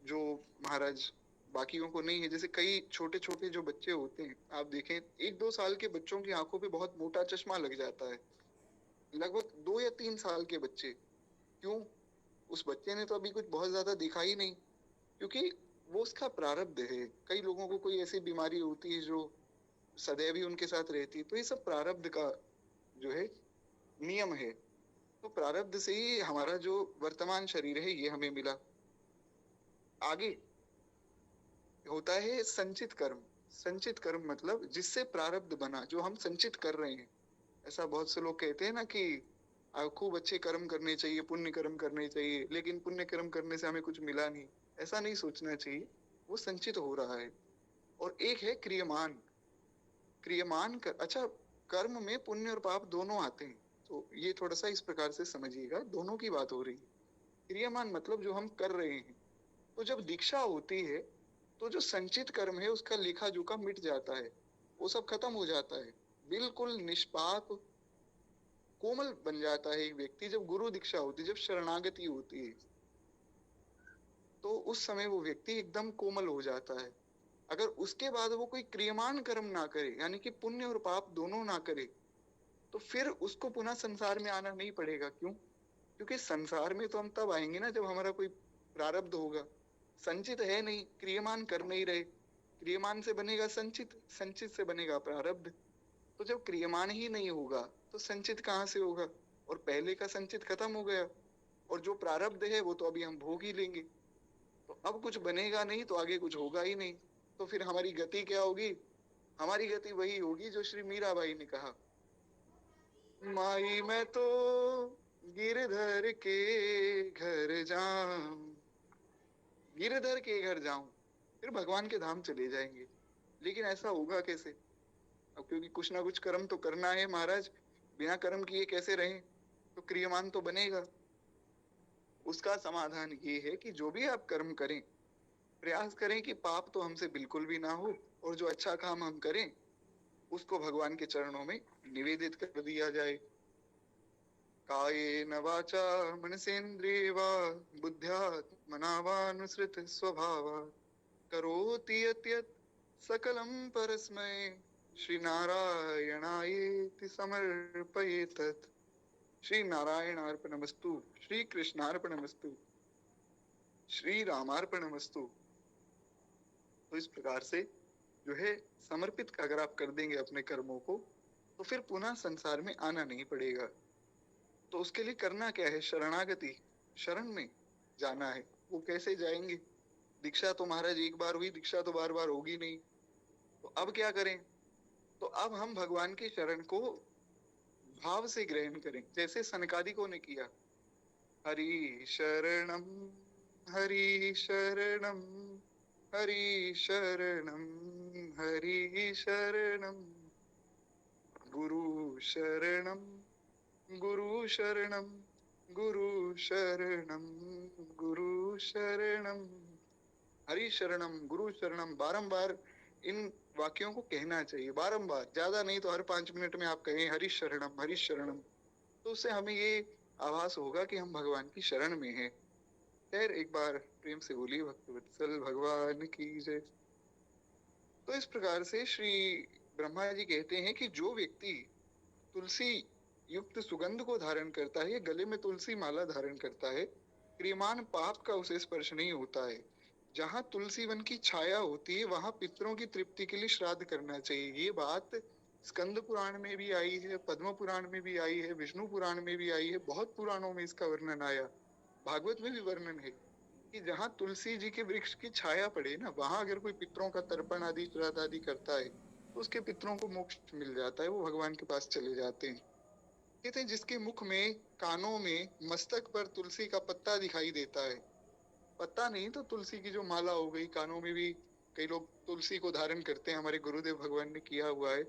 जो महाराज बाकियों को नहीं है, जैसे कई छोटे छोटे जो बच्चे होते हैं आप देखें, 1-2 साल के बच्चों की आंखों पे बहुत मोटा चश्मा लग जाता है, लगभग 2 या 3 साल के बच्चे। क्यों? उस बच्चे ने तो अभी कुछ बहुत ज्यादा देखा ही नहीं, क्योंकि वो उसका प्रारब्ध है। कई लोगों को कोई ऐसी बीमारी होती है जो सदैव ही उनके साथ रहती है, तो ये सब प्रारब्ध का जो है नियम है। तो प्रारब्ध से ही हमारा जो वर्तमान शरीर है ये हमें मिला। आगे होता है संचित कर्म। संचित कर्म मतलब जिससे प्रारब्ध बना, जो हम संचित कर रहे हैं। ऐसा बहुत से लोग कहते हैं ना कि खूब अच्छे कर्म करने चाहिए, पुण्य कर्म करने चाहिए, लेकिन पुण्य कर्म करने से हमें कुछ मिला नहीं। ऐसा नहीं सोचना चाहिए, वो संचित हो रहा है। और एक है क्रियमान। क्रियमान कर, अच्छा कर्म में पुण्य और पाप दोनों आते हैं, तो ये थोड़ा सा इस प्रकार से समझिएगा, दोनों की बात हो रही है। क्रियमान मतलब जो हम कर रहे हैं। तो जब दीक्षा होती है तो जो संचित कर्म है उसका लेखा जोखा मिट जाता है, वो सब खत्म हो जाता है, बिल्कुल निष्पाप कोमल बन जाता है एक व्यक्ति। जब गुरु दीक्षा होती है, जब शरणागति होती है, तो उस समय वो व्यक्ति एकदम कोमल हो जाता है। अगर उसके बाद वो कोई क्रियमान कर्म ना करे, यानी कि पुण्य और पाप दोनों ना करे, तो फिर उसको पुनः संसार में आना नहीं पड़ेगा। क्यों? क्योंकि संसार में तो हम तब आएंगे ना जब हमारा कोई प्रारब्ध होगा। संचित है नहीं, क्रियमान कर नहीं रहे, क्रियमान से बनेगा संचित, संचित से बनेगा प्रारब्ध। तो जब क्रियमान ही नहीं होगा तो संचित कहाँ से होगा? और पहले का संचित खत्म हो गया, और जो प्रारब्ध है वो तो अभी हम भोग ही लेंगे। तो अब कुछ बनेगा नहीं, तो आगे कुछ होगा ही नहीं। तो फिर हमारी गति क्या होगी? हमारी गति वही होगी जो श्री मीराबाई ने कहा, माई मैं तो गिरधर के घर जाऊं, गिरधर के घर जाऊं, फिर भगवान के धाम चले जाएंगे। लेकिन ऐसा होगा कैसे? अब क्योंकि कुछ ना कुछ कर्म तो करना है महाराज, बिना कर्म किए कैसे रहें? तो क्रियमान तो बनेगा। उसका समाधान ये है कि जो भी आप कर्म करें, प्रयास करें कि पाप तो हमसे बिल्कुल भी ना हो, और जो अच्छा काम हम करें उसको भगवान के चरणों में निवेदित कर दिया जाए। कायेन वाचा मनसेन्द्रिय वा बुद्ध्यात्मना वानुसृत स्वभावात् करोति यत् यत् सकलम परस्मै श्री नारायणायेति समर्पयेतत्। श्री नारायणार्पणमस्तु, श्री कृष्णार्पणमस्तु, श्री रामार्पणमस्तु। तो इस प्रकार से जो है समर्पित अगर आप कर देंगे अपने कर्मों को, तो फिर पुनः संसार में आना नहीं पड़ेगा। तो उसके लिए करना क्या है? शरणागति, शरण में जाना है। वो कैसे जाएंगे? दीक्षा तो महाराज एक बार हुई, दीक्षा तो बार बार होगी नहीं। तो अब क्या करें? तो अब हम भगवान की शरण को भाव से ग्रहण करें, जैसे सनकादिकों ने किया। हरि शरणम, हरि शरणम, हरि शरणम, हरि शरणम, गुरु शरणम, गुरु शरणम, गुरु शरणम, गुरु शरणम, हरि शरणम, गुरु शरणम। बारंबार इन वाक्यों को कहना चाहिए, बारंबार, ज्यादा नहीं तो हर 5 मिनट में आप कहें हरि शरणम, हरि शरणम। तो उससे हमें ये आभास होगा कि हम भगवान की शरण में हैं। खैर, एक बार प्रेम से बोलिए भक्तवत्सल भगवान की जय। तो इस प्रकार से श्री ब्रह्मा जी कहते हैं कि जो व्यक्ति तुलसी युक्त सुगंध को धारण करता है, गले में तुलसी माला धारण करता है, क्रियमान पाप का उसे स्पर्श नहीं होता है। जहाँ तुलसी वन की छाया होती है वहां पितरों की तृप्ति के लिए श्राद्ध करना चाहिए। ये बात स्कंद पुराण में भी आई है, पद्म पुराण में भी आई है, विष्णु पुराण में भी आई है, बहुत पुराणों में इसका वर्णन आया, भागवत में भी वर्णन है कि जहाँ तुलसी जी के वृक्ष की छाया पड़े ना, वहां अगर कोई पितरों का तर्पण आदि श्राद्ध आदि करता है तो उसके पितरों को मोक्ष मिल जाता है, वो भगवान के पास चले जाते हैं। कहते हैं जिसके मुख में, कानों में, मस्तक पर तुलसी का पत्ता दिखाई देता है, पत्ता नहीं तो तुलसी की जो माला हो गई, कानों में भी कई लोग तुलसी को धारण करते हैं, हमारे गुरुदेव भगवान ने किया हुआ है।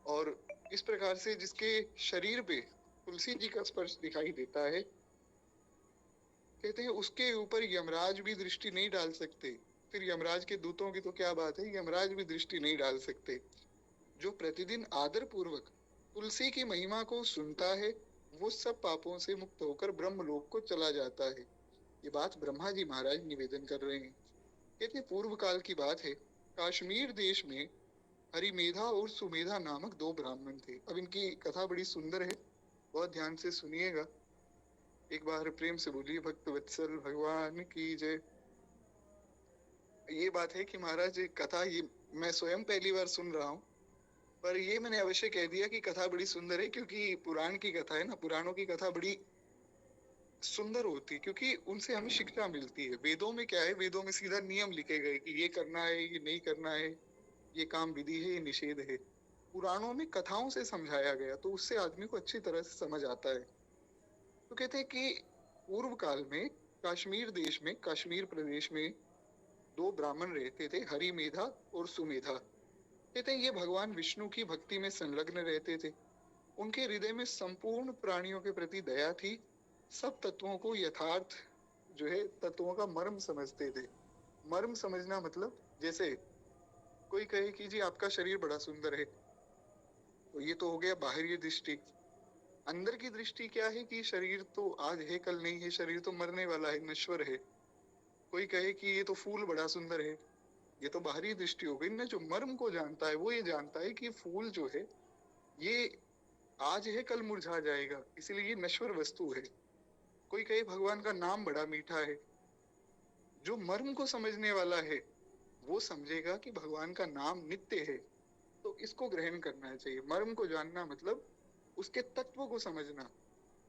और इस प्रकार से जिसके शरीर पे तुलसी जी का स्पर्श दिखाई देता है, कहते हैं उसके ऊपर यमराज भी दृष्टि नहीं डाल सकते। फिर यमराज के दूतों की तो क्या बात है, यमराज भी दृष्टि नहीं डाल सकते। जो प्रतिदिन आदर पूर्वक तुलसी की महिमा को सुनता है, वो सब पापों से मुक्त होकर ब्रह्मलोक को चला जाता है। ये बात ब्रह्मा जी महाराज निवेदन कर रहे हैं। कहते पूर्व काल की बात है, कश्मीर देश में हरिमेधा और सुमेधा नामक दो ब्राह्मण थे। अब इनकी कथा बड़ी सुंदर है, बहुत ध्यान से सुनिएगा। एक बार प्रेम से बोलिए भक्त वत्सल भगवान की जय। ये बात है कि महाराज कथा ये मैं स्वयं पहली बार सुन रहा हूँ, पर ये मैंने अवश्य कह दिया कि कथा बड़ी सुंदर है, क्योंकि पुराण की कथा है ना, पुराणों की कथा बड़ी सुंदर होती है, क्योंकि उनसे हमें शिक्षा मिलती है। वेदों में क्या है, वेदों में सीधा नियम लिखे गए कि ये करना है, ये नहीं करना है, ये काम विधि है, ये निषेध है। पुराणों में कथाओं से समझाया गया, तो उससे आदमी को अच्छी तरह से समझ आता है। तो कहते हैं कि पूर्व काल में कश्मीर देश में, कश्मीर प्रदेश में दो ब्राह्मण रहते थे, हरिमेधा और सुमेधा। कहते हैं ये भगवान विष्णु की भक्ति में संलग्न रहते थे। उनके हृदय में संपूर्ण प्राणियों के प्रति दया थी। सब तत्वों को यथार्थ जो है तत्वों का मर्म समझते थे। मर्म समझना मतलब, जैसे कोई कहे कि जी आपका शरीर बड़ा सुंदर है, तो ये तो हो गया बाहरी दृष्टि। अंदर की दृष्टि क्या है कि शरीर तो आज है कल नहीं है, शरीर तो मरने वाला है, नश्वर है। कोई कहे कि ये तो फूल बड़ा सुंदर है, ये तो बाहरी दृष्टि हो गई ना। जो मर्म को जानता है वो ये जानता है कि फूल जो है ये आज है कल मुरझा जाएगा, इसलिए ये नश्वर वस्तु है। कोई कहे भगवान का नाम बड़ा मीठा है, जो मर्म को समझने वाला है वो समझेगा कि भगवान का नाम नित्य है। तो इसको ग्रहण करना चाहिए। मर्म को जानना मतलब उसके तत्व को समझना।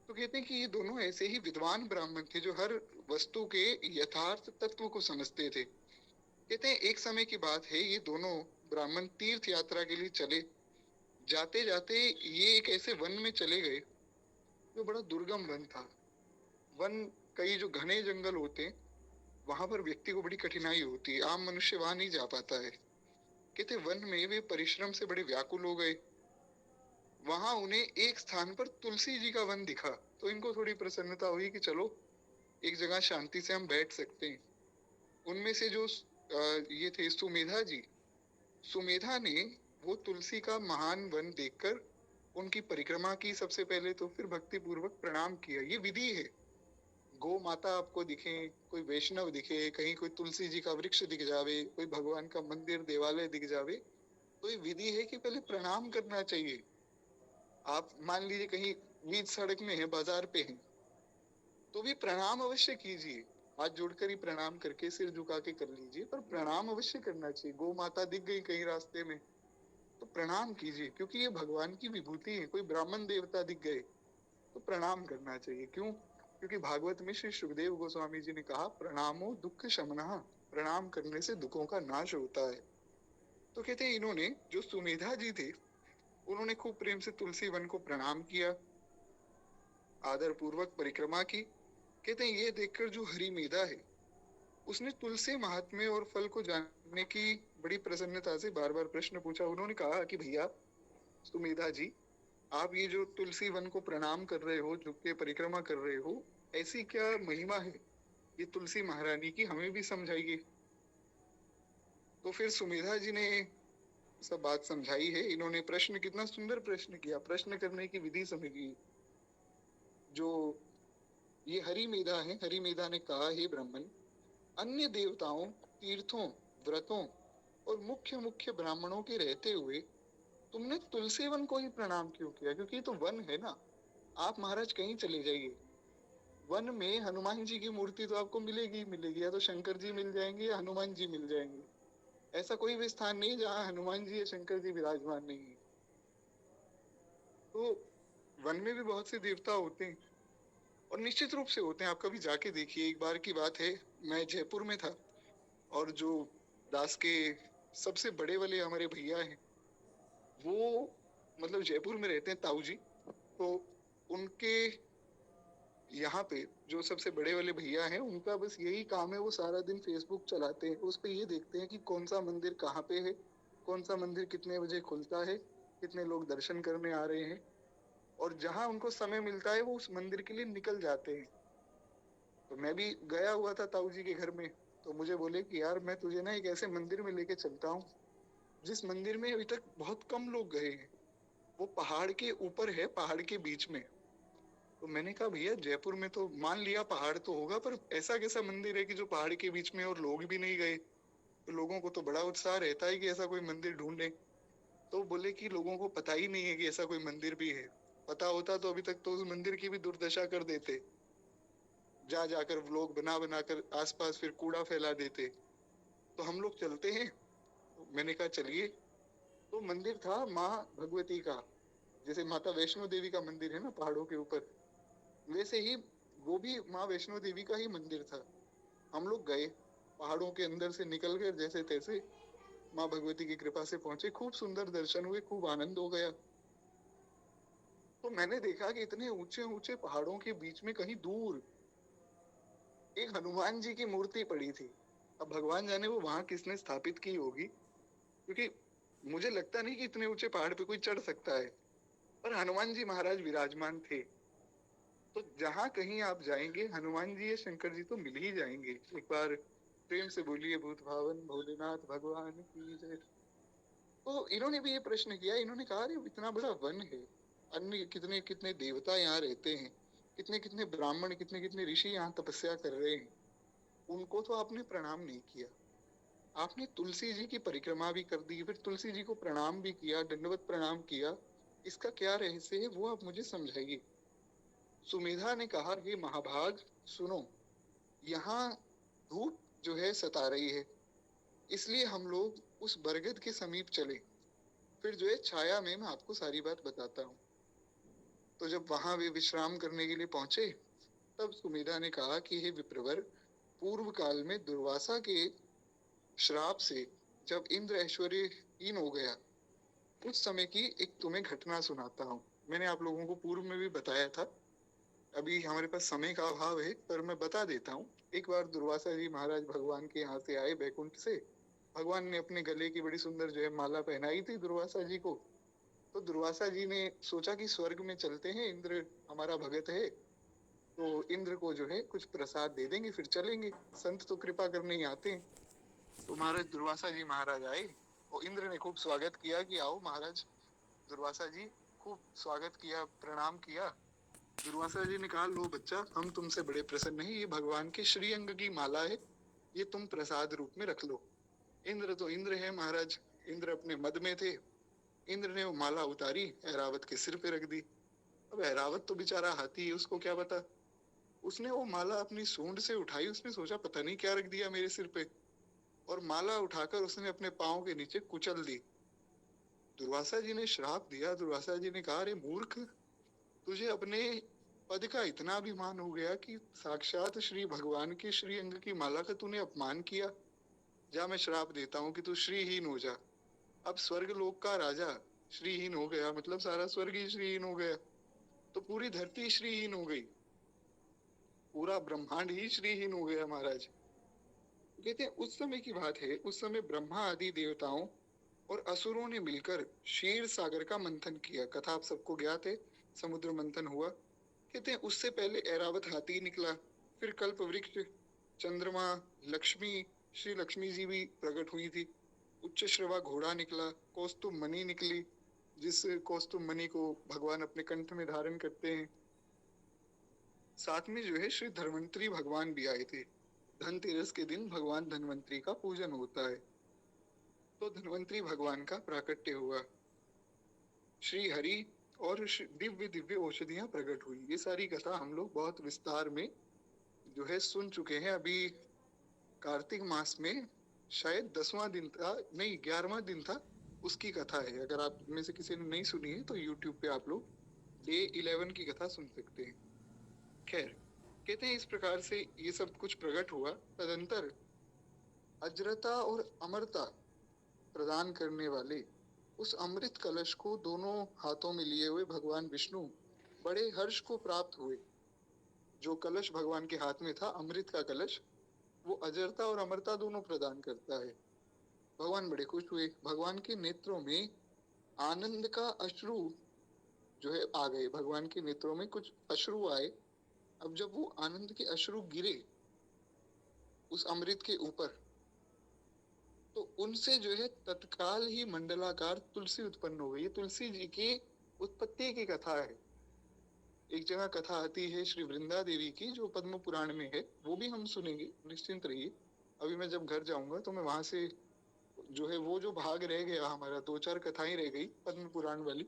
तो कहते हैं कि ये दोनों ऐसे ही विद्वान ब्राह्मण थे जो हर वस्तु के यथार्थ तत्व को समझते थे। कहते हैं एक समय की बात है, ये दोनों ब्राह्मण तीर्थ यात्रा के लिए चले। जाते जाते ये एक ऐसे वन में चले गए जो बड़ा दुर्गम वन था। वन, कई जो घने जंगल होते हैं वहां पर व्यक्ति को बड़ी कठिनाई होती है, आम मनुष्य वहां नहीं जा पाता है। कहते वन में वे परिश्रम से बड़े व्याकुल हो गए। वहां उन्हें एक स्थान पर तुलसी जी का वन दिखा, तो इनको थोड़ी प्रसन्नता हुई कि चलो एक जगह शांति से हम बैठ सकते हैं। उनमें से जो ये थे सुमेधा जी, सुमेधा ने वो तुलसी का महान वन देखकर उनकी परिक्रमा की सबसे पहले, तो फिर भक्ति पूर्वक प्रणाम किया। ये विधि है। गौ माता आपको दिखे, कोई वैष्णव दिखे, कहीं कोई तुलसी जी का वृक्ष दिख जावे, कोई भगवान का मंदिर देवालय दिख जावे, तो ये विधि है कि पहले प्रणाम करना चाहिए। आप मान लीजिए कहीं बीच सड़क में है, बाजार पे है, तो भी प्रणाम अवश्य कीजिए। हाथ जोड़कर ही प्रणाम करके सिर झुका के कर लीजिए, पर प्रणाम अवश्य करना चाहिए। गौ माता दिख गई कहीं रास्ते में तो प्रणाम कीजिए, क्योंकि ये भगवान की विभूति है। कोई ब्राह्मण देवता दिख गए तो प्रणाम करना चाहिए। क्यों? क्योंकि भागवत में श्री सुखदेव गोस्वामी जी ने कहा, प्रणामो दुख शमनः, प्रणाम करने से दुखों का नाश होता है। तो कहते हैं इन्होंने, जो सुमेधा जी थे, उन्होंने खूब प्रेम से तुलसी वन को प्रणाम किया, आदर पूर्वक परिक्रमा की। कहते हैं ये देखकर जो हरि मेधा है, उसने तुलसी महात्म्य और फल को जानने की बड़ी प्रसन्नता से बार बार प्रश्न पूछा। उन्होंने कहा कि भैया सुमेधा जी, आप ये जो तुलसी वन को प्रणाम कर रहे हो, झुक के परिक्रमा कर रहे हो, ऐसी क्या महिमा है ये तुलसी महारानी की, हमें भी समझाइए। तो फिर सुमेधा जी ने सब बात समझाई है। इन्होंने प्रश्न, कितना सुंदर प्रश्न किया, प्रश्न करने की विधि समझी। जो ये हरि मेधा है, हरि मेधा ने कहा, हे ब्राह्मण, अन्य देवताओं, तीर्थों, व्रतों और मुख्य मुख्य ब्राह्मणों के रहते हुए तुमने तुलसी वन को ही प्रणाम क्यों किया? क्योंकि ये तो वन है ना। आप महाराज कहीं चले जाइए, वन में हनुमान जी की मूर्ति तो आपको मिलेगी ही मिलेगी, या तो शंकर जी मिल जाएंगे या हनुमान जी मिल जाएंगे। ऐसा कोई भी स्थान नहीं जहाँ हनुमान जी या शंकर जी विराजमान नहीं है। तो वन में भी बहुत से देवता होते हैं, और निश्चित रूप से होते हैं। आप कभी जाके देखिए। एक बार की बात है, मैं जयपुर में था, और जो दास के सबसे बड़े वाले हमारे भैया हैं, वो मतलब जयपुर में रहते हैं, ताऊ जी। तो उनके यहाँ पे जो सबसे बड़े वाले भैया हैं, उनका बस यही काम है, वो सारा दिन फेसबुक चलाते हैं, उस पे ये देखते हैं कि कौन सा मंदिर कहाँ पे है, कौन सा मंदिर कितने बजे खुलता है, कितने लोग दर्शन करने आ रहे हैं, और जहां उनको समय मिलता है वो उस मंदिर के लिए निकल जाते हैं। तो मैं भी गया हुआ था ताऊ जी के घर में, तो मुझे बोले कि यार मैं तुझे ना एक ऐसे मंदिर में लेके चलता हूँ जिस मंदिर में अभी तक बहुत कम लोग गए हैं। वो पहाड़ के ऊपर है, पहाड़ के बीच में। तो मैंने कहा भैया जयपुर में तो मान लिया पहाड़ तो होगा, पर ऐसा कैसा मंदिर है कि जो पहाड़ के बीच में और लोग भी नहीं गए? तो लोगों को तो बड़ा उत्साह रहता है कि ऐसा कोई मंदिर ढूंढे। तो बोले कि लोगों को पता ही नहीं है कि ऐसा कोई मंदिर भी है। पता होता तो अभी तक तो उस मंदिर की भी दुर्दशा कर देते। जा जाकर व्लॉग बना बना कर आसपास फिर कूड़ा फैला देते। तो हम लोग चलते हैं। तो मैंने कहा चलिए। तो मंदिर था माँ भगवती का, जैसे माता वैष्णो देवी का मंदिर है ना पहाड़ों के ऊपर, वैसे ही वो भी माँ वैष्णो देवी का ही मंदिर था। हम लोग गए, पहाड़ों के अंदर से निकल कर जैसे तैसे माँ भगवती की कृपा से पहुंचे। खूब सुंदर दर्शन हुए, खूब आनंद हो गया। तो मैंने देखा कि इतने ऊंचे ऊंचे पहाड़ों के बीच में कहीं दूर एक हनुमान जी की मूर्ति पड़ी थी। अब भगवान जाने वो वहां किसने स्थापित की होगी, क्योंकि मुझे लगता नहीं कि इतने ऊंचे पहाड़ पे कोई चढ़ सकता है, पर हनुमान जी महाराज विराजमान थे। तो जहां कहीं आप जाएंगे हनुमान जी या शंकर जी तो मिल ही जाएंगे। एक बार प्रेम से बोलिए, भूत भावन भोलेनाथ भगवान की जय। तो इन्होंने भी ये प्रश्न किया। इन्होंने कहा अरे इतना बड़ा वन है, अन्य कितने कितने देवता यहाँ रहते हैं, कितने कितने ब्राह्मण, कितने कितने ऋषि यहाँ तपस्या कर रहे हैं, उनको तो आपने प्रणाम नहीं किया। आपने तुलसी जी की परिक्रमा भी कर दी, फिर तुलसी जी को प्रणाम भी किया, दंडवत प्रणाम किया। इसका क्या रहस्य है वो आप मुझे समझाइए। सुमेधा ने कहा, हे महाभाग सुनो, यहाँ धूप जो है सता रही है, इसलिए हम लोग उस बरगद के समीप चले। फिर जो है छाया में मैं आपको सारी बात बताता हूँ। तो जब वहां वे विश्राम करने के लिए पहुंचे, तब सुमेधा ने कहा कि हे विप्रवर, पूर्व काल में दुर्वासा के श्राप से जब इंद्र ऐश्वर्यहीन हो गया, उस समय की एक तुम्हें घटना सुनाता हूँ। मैंने आप लोगों को पूर्व में भी बताया था, अभी हमारे पास समय का अभाव है, पर मैं बता देता हूँ। एक बार दुर्वासा जी महाराज भगवान के यहाँ से आए बैकुंठ से। भगवान ने अपने गले की बड़ी सुंदर जो है माला पहनाई थी दुर्वासा जी को। तो दुर्वासा जी ने सोचा कि स्वर्ग में चलते हैं, इंद्र हमारा भगत है, तो इंद्र को जो है कुछ प्रसाद दे देंगे फिर चलेंगे, संत तो कृपा करने ही आते हैं। तो महाराज दुर्वासा जी महाराज आए, और इंद्र ने खूब स्वागत किया कि आओ महाराज। दुर्वासा जी खूब स्वागत किया, प्रणाम किया। दुर्वासा जी ने कहा, लो बच्चा, हम तुमसे बड़े प्रसन्न हैं, ये भगवान के श्रीअंग की माला है, ये तुम प्रसाद रूप में रख लो। इंद्र तो इंद्र है महाराज, इंद्र अपने मद में थे। इंद्र ने वो माला उतारी, ऐरावत के सिर पे रख दी। अब ऐरावत तो बेचारा हाथी है, उसको क्या पता। उसने वो माला अपनी सूंड से उठाई, उसने सोचा पता नहीं क्या रख दिया मेरे सिर पे, और माला उठाकर उसने अपने पाँव के नीचे कुचल दी। दुर्वासा जी ने श्राप दिया। दुर्वासा जी ने कहा, अरे मूर्ख, तुझे अपने पद का इतना अभिमान हो गया कि साक्षात श्री भगवान के श्री अंग की माला का तूने अपमान किया। जा, मैं श्राप देता हूँ कि तू श्रीहीन हो जा। अब स्वर्ग लोक का राजा श्रीहीन हो गया, मतलब सारा स्वर्ग ही श्रीहीन हो गया, तो पूरी धरती श्रीहीन हो गई, पूरा ब्रह्मांड ही श्रीहीन हो गया महाराज। कहते हैं उस समय की बात है, उस समय ब्रह्मा आदि देवताओं और असुरों ने मिलकर क्षीर सागर का मंथन किया। कथा आप सबको ज्ञात है, समुद्र मंथन हुआ। कहते हैं उससे पहले ऐरावत हाथी निकला, फिर कल्प वृक्ष, चंद्रमा, लक्ष्मी, श्री लक्ष्मी जी भी प्रकट हुई थी। उच्च श्रवा घोड़ा निकला, कौस्तुभ मणि निकली, जिस कौस्तुभ मणि को भगवान अपने कंठ में धारण करते हैं। साथ में जो है श्री धन्वंतरी भगवान भी आए थे। धनतेरस के दिन भगवान धन्वंतरी का पूजन होता है, तो धन्वंतरी भगवान का प्राकट्य हुआ। श्री हरि और दिव्य दिव्य औषधियां प्रकट हुई। ये सारी कथा हम लोग बहुत विस्तार में जो है सुन चुके हैं। अभी कार्तिक मास में शायद 10वां दिन था, नहीं 11वां दिन था, उसकी कथा है। अगर आप में से किसी ने नहीं सुनी है तो यूट्यूब पे आप लोग डे 11 की कथा सुन सकते हैं। खैर, कहते हैं इस प्रकार से ये सब कुछ प्रकट हुआ। तदंतर अजरता और अमरता प्रदान करने वाले उस अमृत कलश को दोनों हाथों में लिए हुए भगवान विष्णु बड़े हर्ष को प्राप्त हुए। जो कलश भगवान के हाथ में था, अमृत का कलश, वो अजरता और अमरता दोनों प्रदान करता है। भगवान बड़े खुश हुए। भगवान के नेत्रों में आनंद का अश्रु जो है आ गए। भगवान के नेत्रों में कुछ अश्रु आए। अब जब वो आनंद के अश्रु गिरे उस अमृत के ऊपर, तो उनसे जो है तत्काल ही मंडलाकार तुलसी उत्पन्न हो गई। ये तुलसी जी की उत्पत्ति की कथा है। एक जगह कथा आती है श्री वृंदा देवी की, जो पद्म पुराण में है, वो भी हम सुनेंगे, निश्चिंत रहिए। अभी मैं जब घर जाऊंगा तो मैं वहां से जो है वो जो भाग रह गया हमारा, 2-4 कथाएं रह गई पद्म पुराण वाली,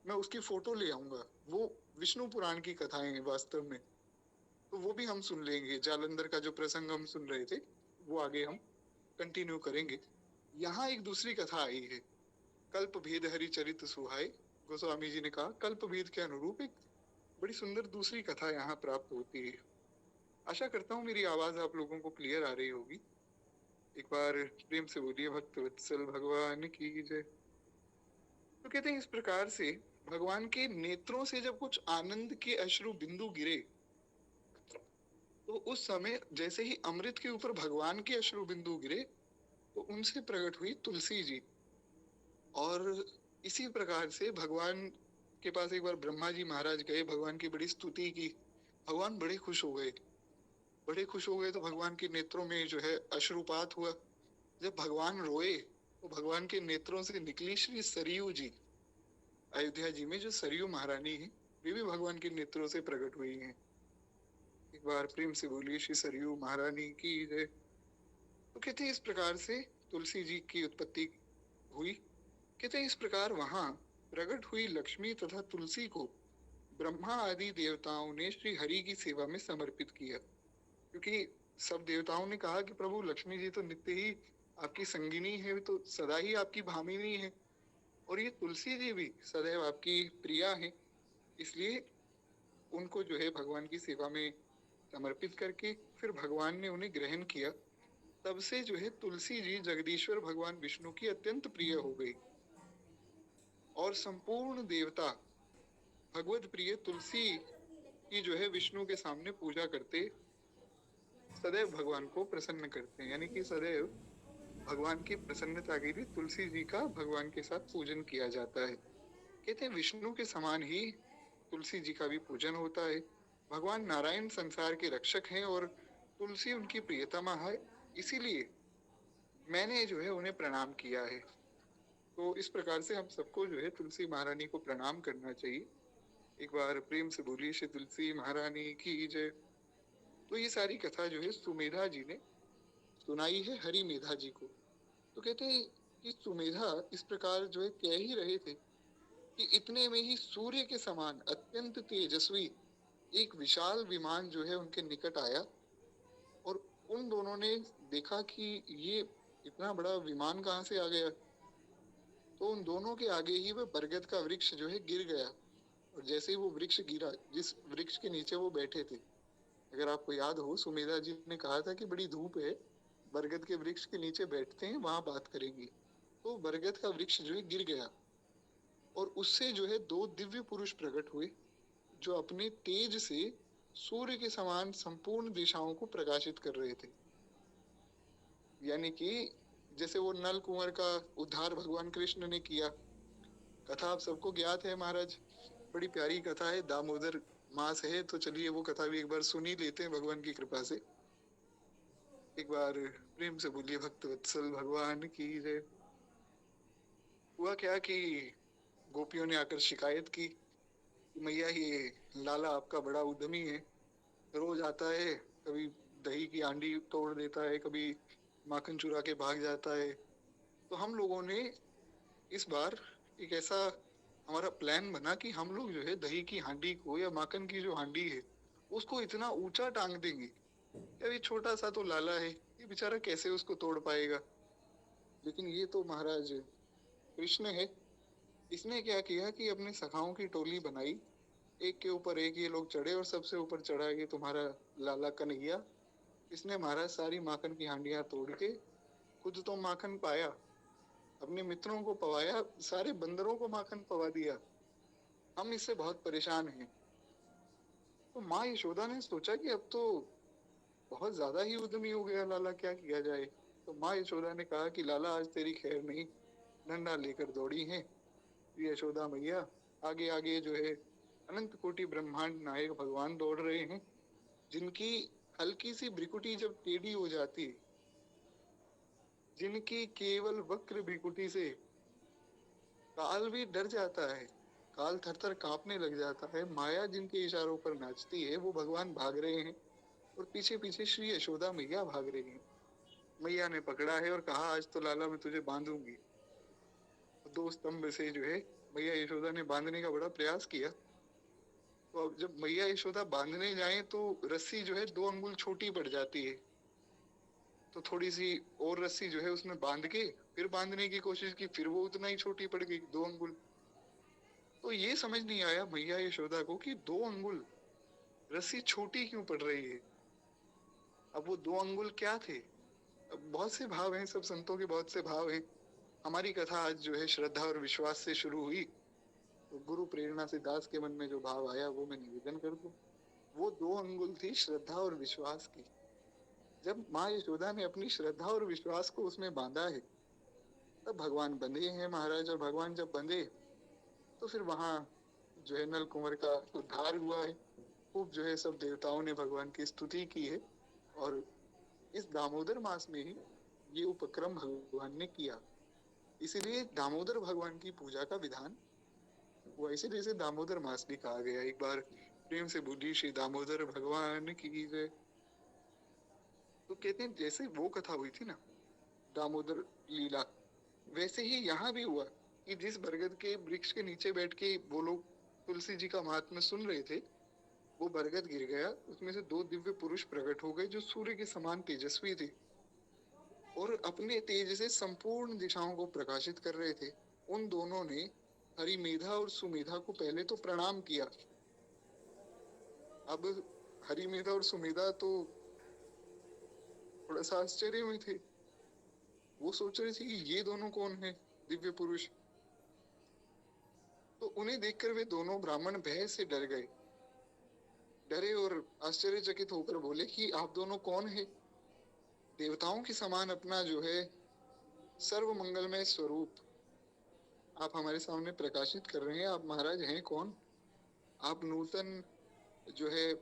मैं उसकी फोटो ले आऊंगा। वो विष्णु पुराण की कथाएं हैं वास्तव में, तो वो भी हम सुन लेंगे। जालंधर का जो प्रसंग हम सुन रहे थे वो आगे हम कंटिन्यू करेंगे। यहाँ एक दूसरी कथा आई है, कल्प भेद हरि चरित सुहाय। गोस्वामी जी ने कहा कल्प भेद के अनुरूप एक बड़ी सुंदर दूसरी कथा यहाँ प्राप्त होती है। आशा करता हूँ मेरी आवाज आप लोगों को क्लियर आ रही होगी। एक बार प्रेम से बोलिए भक्त वत्सल भगवान की जय। तो कहते हैं इस प्रकार से भगवान के नेत्रों से जब कुछ आनंद के अश्रु बिंदु गिरे, तो उस समय जैसे ही अमृत के ऊपर भगवान के अश्रु बिंदु गिरे, तो उनसे प्रकट हुई तुलसी जी। और इसी प्रकार से भगवान के पास एक बार ब्रह्मा जी महाराज गए, भगवान की बड़ी स्तुति की। भगवान बड़े खुश हो गए। बड़े खुश हो गए तो भगवान के नेत्रों में जो है अश्रुपात हुआ। जब भगवान रोए तो भगवान के नेत्रों से निकली श्री सरयू जी। अयोध्या जी में जो सरयू महारानी है, वे भी भगवान के नेत्रों से प्रकट हुई हैं। एक बार प्रेम से बोलिए श्री सरयू महारानी की जय। तो कहते हैं इस प्रकार से तुलसी जी की उत्पत्ति हुई। कहते हैं इस प्रकार वहां प्रकट हुई लक्ष्मी तथा तुलसी को ब्रह्मा आदि देवताओं ने श्री हरि की सेवा में समर्पित किया। क्योंकि सब देवताओं ने कहा कि प्रभु लक्ष्मी जी तो नित्य ही आपकी संगिनी है, तो सदा ही आपकी भामिनी है, और ये तुलसी जी भी सदैव आपकी प्रिया है। इसलिए उनको जो है भगवान की सेवा में समर्पित करके फिर भगवान ने उन्हें ग्रहण किया। तब से जो है तुलसी जी जगदीश्वर भगवान विष्णु की अत्यंत प्रिय हो गई, और संपूर्ण देवता भगवत प्रिय तुलसी की जो है विष्णु के सामने पूजा करते, सदैव भगवान को प्रसन्न करते हैं। यानी कि सदैव भगवान की प्रसन्नता के लिए तुलसी जी का भगवान के साथ पूजन किया जाता है। कहते हैं विष्णु के समान ही तुलसी जी का भी पूजन होता है। भगवान नारायण संसार के रक्षक हैं और तुलसी उनकी प्रियतमा है, इसीलिए मैंने जो है उन्हें प्रणाम किया है। तो इस प्रकार से हम सबको जो है तुलसी महारानी को प्रणाम करना चाहिए। एक बार प्रेम से बोलिए श्री तुलसी महारानी की जय। तो ये सारी कथा जो है सुमेधा जी ने सुनाई है हरि मेधा जी को। तो कहते हैं कि सुमेधा इस प्रकार जो है कह ही रहे थे कि इतने में ही सूर्य के समान अत्यंत तेजस्वी एक विशाल विमान जो है उनके निकट आया। और उन दोनों ने देखा कि ये इतना बड़ा विमान कहाँ से आ गया। तो उन दोनों के आगे ही वह बरगद का वृक्ष जो है गिर गया। और जैसे ही वो वृक्ष गिरा, जिस वृक्ष के नीचे वो बैठे थे, अगर आपको याद हो, सुमेधा जी ने कहा था कि बड़ी धूप है, बरगद के वृक्ष के नीचे बैठते हैं, वहां बात करेंगे। तो बरगद का वृक्ष जो है गिर गया और उससे जो है दो दिव्य पुरुष प्रकट हुए जो अपने तेज से सूर्य के समान संपूर्ण दिशाओं को प्रकाशित कर रहे थे। यानी कि जैसे वो नल कुंवर का उद्धार भगवान कृष्ण ने किया, कथा आप सबको ज्ञात है महाराज, बड़ी प्यारी कथा है, दामोदर मास है, तो चलिए वो कथा भी एक बार सुन ही लेते हैं भगवान की कृपा से। एक बार प्रेम से बोलिए भक्त वत्सल भगवान की जय। हुआ क्या कि गोपियों ने आकर शिकायत की कि मैया ये लाला आपका बड़ा उद्यमी है, रोज आता है, कभी दही की हांडी तोड़ देता है, कभी माखन चुरा के भाग जाता है। तो हम लोगों ने इस बार एक ऐसा हमारा प्लान बना कि हम लोग जो है दही की हांडी को या माखन की जो हांडी है उसको इतना ऊंचा टांग देंगे कि अभी छोटा सा तो लाला है, ये बेचारा कैसे उसको तोड़ पाएगा। लेकिन ये तो महाराज कृष्ण है, इसने क्या किया कि अपने सखाओं की टोली बनाई, एक के ऊपर एक ये लोग चढ़े और सबसे ऊपर चढ़ा के तुम्हारा लाला कन्हैया। इसने महाराज सारी माखन की हांडियां तोड़ के खुद तो माखन पाया, अपने मित्रों को पवाया, सारे बंदरों को माखन पवा दिया। हम इससे बहुत परेशान हैं। तो माँ यशोदा ने सोचा कि अब तो बहुत ज्यादा ही उद्यमी हो गया लाला, क्या किया जाए। तो माँ यशोदा ने कहा कि लाला आज तेरी खैर नहीं, डंडा लेकर दौड़ी है यशोदा मैया। आगे आगे जो है अनंत कोटि ब्रह्मांड नायक भगवान दौड़ रहे हैं, जिनकी हल्की सी भ्रिकुटी जब टेढ़ी हो जाती है, जिनकी केवल वक्र भ्रिकुटी से काल भी डर जाता है, काल थर थर कांपने लग जाता है, माया जिनके इशारों पर नाचती है, वो भगवान भाग रहे हैं और पीछे पीछे श्री यशोदा मैया भाग रही हैं। मैया ने पकड़ा है और कहा आज तो लाला मैं तुझे बांधूंगी। दो स्तंभ से जो है मैया यशोदा ने बांधने का बड़ा प्रयास किया। तो अब जब मैया यशोदा बांधने जाए तो रस्सी जो है 2 अंगुल छोटी पड़ जाती है। तो थोड़ी सी और रस्सी जो है उसमें बांध के फिर बांधने की कोशिश की, फिर वो उतना ही छोटी पड़ गई, 2 अंगुल। तो ये समझ नहीं आया मैया यशोदा को कि 2 अंगुल रस्सी छोटी क्यों पड़ रही है। अब वो 2 अंगुल क्या थे। अब बहुत से भाव हैं, सब संतों के बहुत से भाव हैं। हमारी कथा आज जो है श्रद्धा और विश्वास से शुरू हुई, तो गुरु प्रेरणा से दास के मन में जो भाव आया वो मैं निवेदन कर दूं। वो 2 अंगुल थी श्रद्धा और विश्वास की। जब माँ यशोदा ने अपनी श्रद्धा और विश्वास को उसमें बांधा है, तब भगवान बंधे हैं महाराज। और भगवान जब बंधे तो फिर वहां जो है नल कुंवर का उद्धार हुआ है। खूब जो है सब देवताओं ने भगवान की स्तुति की है। और इस दामोदर मास में ही ये उपक्रम भगवान ने किया, इसीलिए दामोदर भगवान की पूजा का विधान हुआ, इसीलिए इसे दामोदर मास भी कहा गया। एक बार प्रेम से बोलिए श्री दामोदर भगवान की जय। तो कहते हैं जैसे वो कथा हुई थी ना, दामोदर लीला, वैसे ही यहाँ भी हुआ कि जिस बरगद के वृक्ष के नीचे बैठ के वो लोग तुलसी जी का महात्म्य सुन रहे थे, वो बरगद गिर गया, उसमें से दो दिव्य पुरुष प्रकट हो गए जो सूर्य के समान तेजस्वी थे और अपने तेज से संपूर्ण दिशाओं को प्रकाशित कर रहे थे। उन दोनों ने हरिमेधा और सुमेधा को पहले तो प्रणाम किया। अब हरिमेधा और सुमेधा तो थोड़ा सा आश्चर्य में थे, वो सोच रहे थे कि ये दोनों कौन है दिव्य पुरुष। तो उन्हें देखकर वे दोनों ब्राह्मण भय से डर गए, डरे और आश्चर्यचकित होकर बोले कि आप दोनों कौन है। देवताओं के समान अपना जो है सर्व मंगलमय स्वरूप आप हमारे सामने प्रकाशित कर रहे हैं, आप महाराज हैं कौन। आप नूतन जो है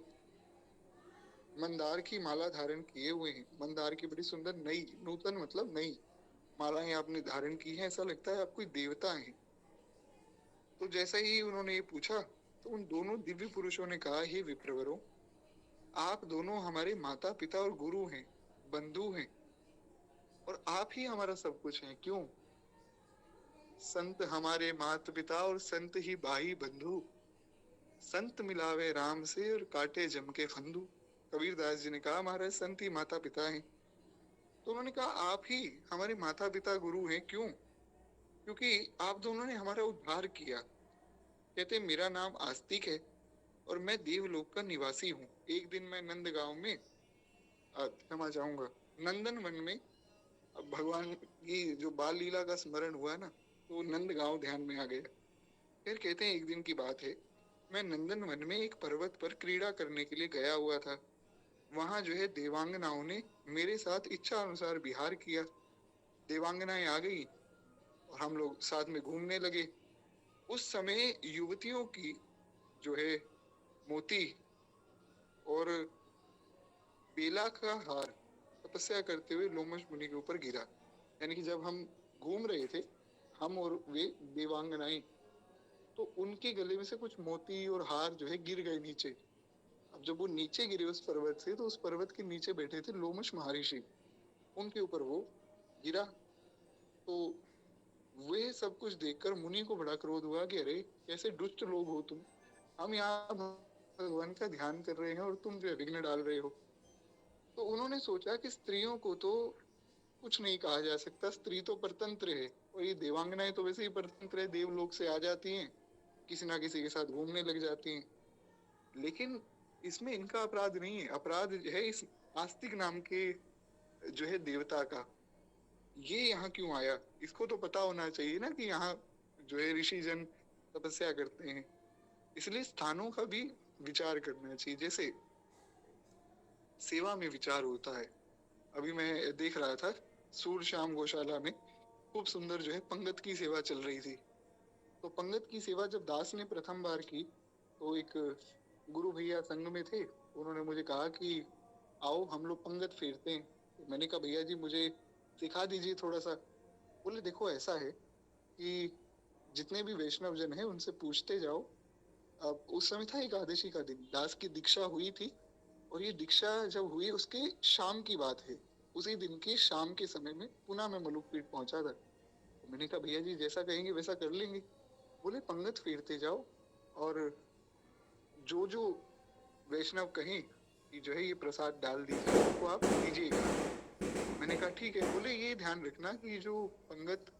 मंदार की माला धारण किए हुए हैं, मंदार की बड़ी सुंदर नई, नूतन मतलब नई मालाएं आपने धारण की हैं, ऐसा लगता है आप कोई देवता हैं। तो जैसा ही उन्होंने ये पूछा तो उन दोनों दिव्य पुरुषों ने कहा, हे विप्रवरों, आप दोनों हमारे माता पिता और गुरु हैं, बंधु हैं, और आप ही हमारा सब कुछ हैं। क्यों? संत हमारे मात पिता और संत ही भाई बंधु, संत मिलावे राम से और काटे जम के फंदू। कबीरदास जी ने कहा महाराज संत ही माता पिता हैं। तो उन्होंने कहा आप ही हमारे माता पिता गुरु हैं। क्यों? क्योंकि आप दोनों ने हमारा उद्धार किया। कहते मेरा नाम आस्तिक है और मैं देवलोक का निवासी हूँ। एक दिन मैं नंद गांव में क्षमा चाहूंगा नंदन वन में, अब भगवान की जो बाल लीला का स्मरण हुआ ना, तो नंद गांव ध्यान में आ गया। फिर कहते हैं एक दिन की बात है, मैं नंदन वन में एक पर्वत पर क्रीड़ा करने के लिए गया हुआ था। वहां जो है देवांगनाओं ने मेरे साथ इच्छा अनुसार विहार किया। देवांगनाएं आ गई और हम लोग साथ में घूमने लगे। उस समय युवतियों की जो है मोती और बेला का हार तपस्या करते हुए लोमश मुनि के ऊपर गिरा। यानी कि जब हम घूम रहे थे, हम और वे देवांगनाएं, तो उनके गले में से कुछ मोती और हार जो है गिर गए नीचे। अब जब वो नीचे गिरे उस पर्वत से, तो उस पर्वत के नीचे बैठे थे लोमश महर्षि, उनके ऊपर वो गिरा। तो वे सब कुछ देखकर मुनि को बड़ा क्रोध हुआ कि अरे कैसे दुष्ट लोग हो तुम, हम यहाँ भगवान का ध्यान कर रहे हैं और तुम जो है विघ्न डाल रहे हो। तो उन्होंने सोचा कि स्त्रियों को तो कुछ नहीं कहा जा सकता, स्त्री तो परतंत्र है, और ये देवांगनाएं तो वैसे ही परतंत्र है, देवलोक से आ जाती हैं, किसी ना किसी के साथ घूमने लग जाती हैं। लेकिन इसमें इनका अपराध नहीं है, अपराध है इस आस्तिक नाम के जो है देवता का। ये यहाँ क्यों आया, इसको तो पता होना चाहिए ना कि यहाँ जो है ऋषि जन तपस्या करते हैं। इसलिए स्थानों का भी विचार करना चाहिए, जैसे सेवा में विचार होता है। अभी मैं देख रहा था सूर श्याम गौशाला में खूब सुंदर जो है पंगत की सेवा चल रही थी। तो पंगत की सेवा जब दास ने प्रथम बार की, तो एक गुरु भैया संग में थे, उन्होंने मुझे कहा कि आओ हम लोग पंगत फेरते हैं। तो मैंने कहा भैया जी मुझे सिखा दीजिए थोड़ा सा। बोले देखो ऐसा है कि जितने भी वैष्णव जन है उनसे पूछते जाओ। अब उस समय था एकादशी का दिन, दास की दीक्षा हुई थी, और ये दीक्षा जब हुई उसके शाम की बात है। उसी दिन के शाम के समय में पुनः मैं मलुकपीठ पहुंचा था। तो मैंने कहा भैया जी जैसा कहेंगे वैसा कर लेंगे। बोले पंगत फेरते जाओ और जो जो वैष्णव कहें कि जो है ये प्रसाद डाल दीजिए तो आप दीजिएगा। मैंने कहा ठीक है। बोले ये ध्यान रखना कि जो पंगत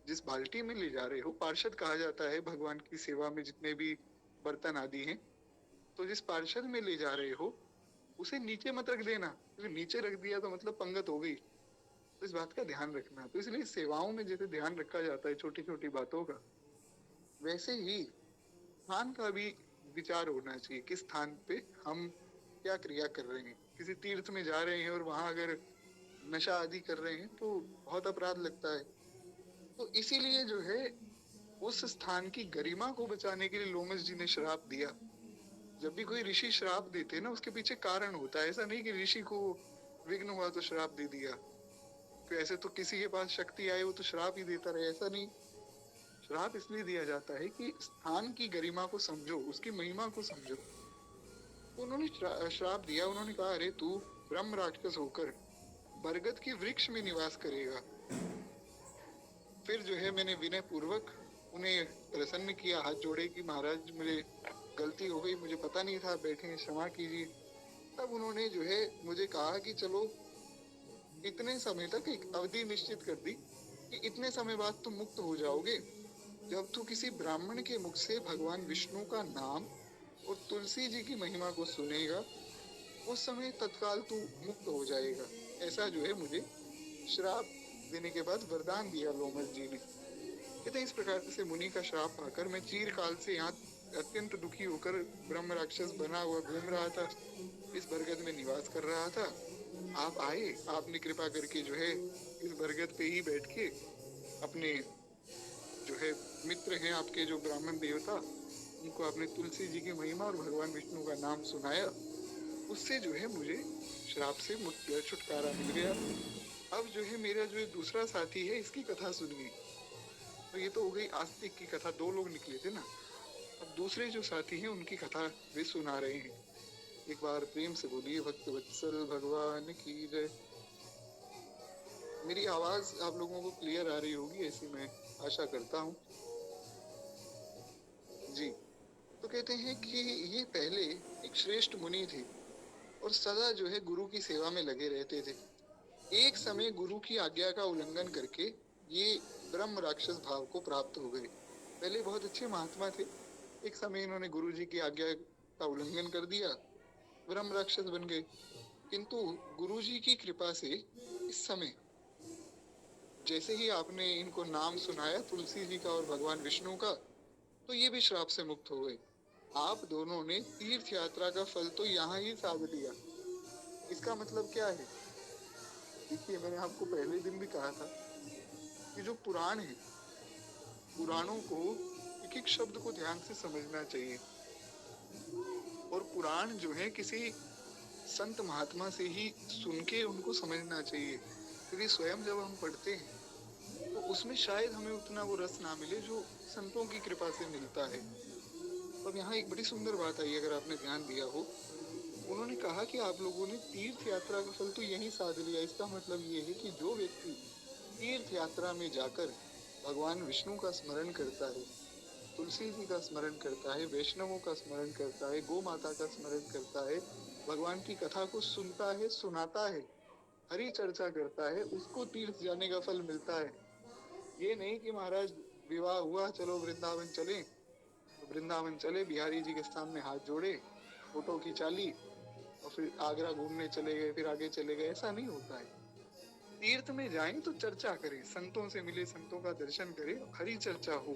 जिस बाल्टी में ले जा रहे हो, पार्षद कहा जाता है भगवान की सेवा में जितने भी बर्तन आदि हैं, तो जिस पार्षद में ले जा रहे हो उसे नीचे मत रख देना, क्योंकि नीचे रख दिया तो मतलब पंगत हो गई। तो इस बात का ध्यान रखना। तो इसलिए सेवाओं में जैसे ध्यान रखा जाता है छोटी छोटी बातों का, वैसे ही स्थान का भी विचार होना चाहिए किस स्थान पे हम क्या क्रिया कर रहे हैं। किसी तीर्थ में जा रहे हैं और वहां अगर नशा आदि कर रहे हैं तो बहुत अपराध लगता है। तो इसीलिए जो है उस स्थान की गरिमा को बचाने के लिए लोमस जी ने श्राप दिया। जब भी कोई ऋषि श्राप देते हैं ना, उसके पीछे कारण होता है। ऐसा नहीं कि ऋषि को विघ्न हुआ तो श्राप दे दिया, तो ऐसे तो किसी के पास शक्ति आए वो तो श्राप ही देता रहे, ऐसा नहीं। श्राप इसलिए दिया जाता है कि स्थान की गरिमा को समझो, उसकी महिमा को समझो। तो उन्होंने श्राप दिया। उन्होंने कहा अरे तू ब्रह्म राक्षस होकर बरगद के वृक्ष में निवास करेगा। फिर जो है मैंने विनय पूर्वक उन्हें प्रसन्न किया, हाथ जोड़े कि महाराज मुझे गलती हो गई, मुझे पता नहीं था, बैठे क्षमा कीजिए। तब उन्होंने जो है मुझे कहा कि चलो इतने समय तक एक अवधि निश्चित कर दी कि इतने समय बाद तुम मुक्त हो जाओगे जब तू किसी ब्राह्मण के मुख से भगवान विष्णु का नाम और तुलसी जी की महिमा को सुनेगा, उस समय तत्काल तू मुक्त हो जाएगा। ऐसा जो है मुझे श्राप देने के बाद वरदान दिया लोमस जी ने। कहते इस प्रकार से मुनि का श्राप पाकर मैं चिरकाल से यहाँ अत्यंत दुखी होकर ब्रह्म राक्षस बना हुआ घूम रहा था, इस बरगद में निवास कर रहा था। आप आए, आपने कृपा करके जो है इस बरगद पे ही बैठ के अपने जो है मित्र हैं आपके जो ब्राह्मण देवता, उनको आपने तुलसी जी की महिमा और भगवान विष्णु का नाम सुनाया। उससे जो है मुझे श्राप से छुटकारा मिल गया। अब जो है मेरा जो दूसरा साथी है इसकी कथा सुनिए। तो ये तो हो गई आस्तिक की कथा, दो लोग निकले थे ना। अब दूसरे जो साथी हैं उनकी कथा वे सुना रहे हैं। एक बार प्रेम से बोलिए भक्त वत्सल भगवान की जय। मेरी आवाज आप लोगों को क्लियर आ रही होगी, ऐसी मैं आशा करता हूँ। जी। तो कहते हैं कि ये पहले एक श्रेष्ठ मुनि थे और सदा जो है गुरु की सेवा में लगे रहते थे। एक समय गुरु की आज्ञा का उल्लंघन करके ये ब्रह्म राक्षस भाव को प्राप्त हो गए। पहले बहुत अच्छे महात्मा थे, एक समय इन्होंने गुरु जी की आज्ञा का उल्लंघन कर दिया, ब्रह्म राक्षस बन गए। किंतु गुरु जी की कृपा से इस समय जैसे ही आपने इनको नाम सुनाया तुलसी जी का और भगवान विष्णु का, तो ये भी श्राप से मुक्त हो गए। आप दोनों ने तीर्थ यात्रा का फल तो यहाँ ही साध लिया। इसका मतलब क्या है? देखिए, मैंने आपको पहले दिन भी कहा था कि जो पुराण है, पुराणों को एक एक शब्द को ध्यान से समझना चाहिए। और पुराण जो है किसी संत महात्मा से ही सुन के उनको समझना चाहिए, क्योंकि स्वयं जब हम पढ़ते हैं तो उसमें शायद हमें उतना वो रस ना मिले जो संतों की कृपा से मिलता है। अब यहाँ एक बड़ी सुंदर बात आई, अगर आपने ध्यान दिया हो, उन्होंने कहा कि आप लोगों ने तीर्थ यात्रा का फल तो यहीं साध लिया। इसका मतलब ये है कि जो व्यक्ति तीर्थ यात्रा में जाकर भगवान विष्णु का स्मरण करता है, तुलसी जी का स्मरण करता है, वैष्णवों का स्मरण करता है, गौ माता का स्मरण करता है, भगवान की कथा को सुनता है, सुनाता है, हरि चर्चा करता है, उसको तीर्थ जाने का फल मिलता है। ये नहीं कि महाराज विवाह हुआ, चलो वृंदावन चले, तो वृंदावन चले, बिहारी जी के सामने हाथ जोड़े, फोटो खिंचा ली और फिर आगरा घूमने चले गए, फिर आगे चले गए। ऐसा नहीं होता है। तीर्थ में जाएं तो चर्चा करें, संतों से मिले, संतों का दर्शन करें, हरी चर्चा हो,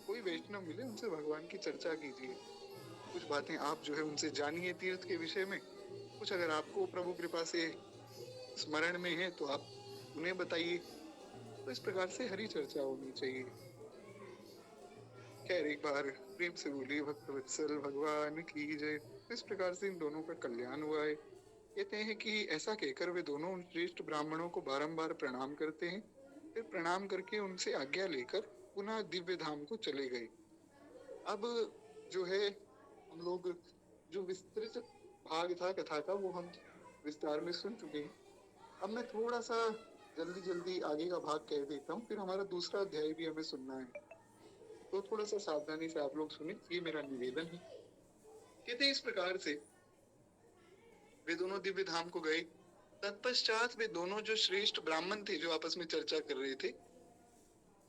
कोई वैष्णव मिले उनसे भगवान की चर्चा कीजिए, कुछ बातें आप जो है उनसे जानिए तीर्थ के विषय में। कुछ अगर आपको प्रभु कृपा से स्मरण में है तो आप उन्हें बताइए। तो इस प्रकार से हरी चर्चा होनी चाहिए। खैर, एक बार प्रेम से बोलिए भक्त वत्सल भगवान की जय। इस प्रकार से इन दोनों का कल्याण हुआ है। कहते हैं कि ऐसा कहकर वे दोनों उन श्रेष्ठ ब्राह्मणों को बारंबार प्रणाम करते हैं, फिर प्रणाम करके उनसे आज्ञा लेकर पुनः दिव्य धाम को चले गए। अब जो है हम लोग जो विस्तृत भाग था कथा का वो हम विस्तार में सुन चुके हैं। अब मैं थोड़ा सा जल्दी जल्दी आगे का भाग कह देता हूँ, फिर हमारा दूसरा अध्याय भी हमें सुनना है, तो थोड़ा सा सावधानी से आप लोग सुने, ये मेरा निवेदन है। कहते हैं इस प्रकार से वे दोनों दिव्य धाम को गए। तत्पश्चात वे दोनों जो श्रेष्ठ ब्राह्मण थे जो आपस में चर्चा कर रहे थे,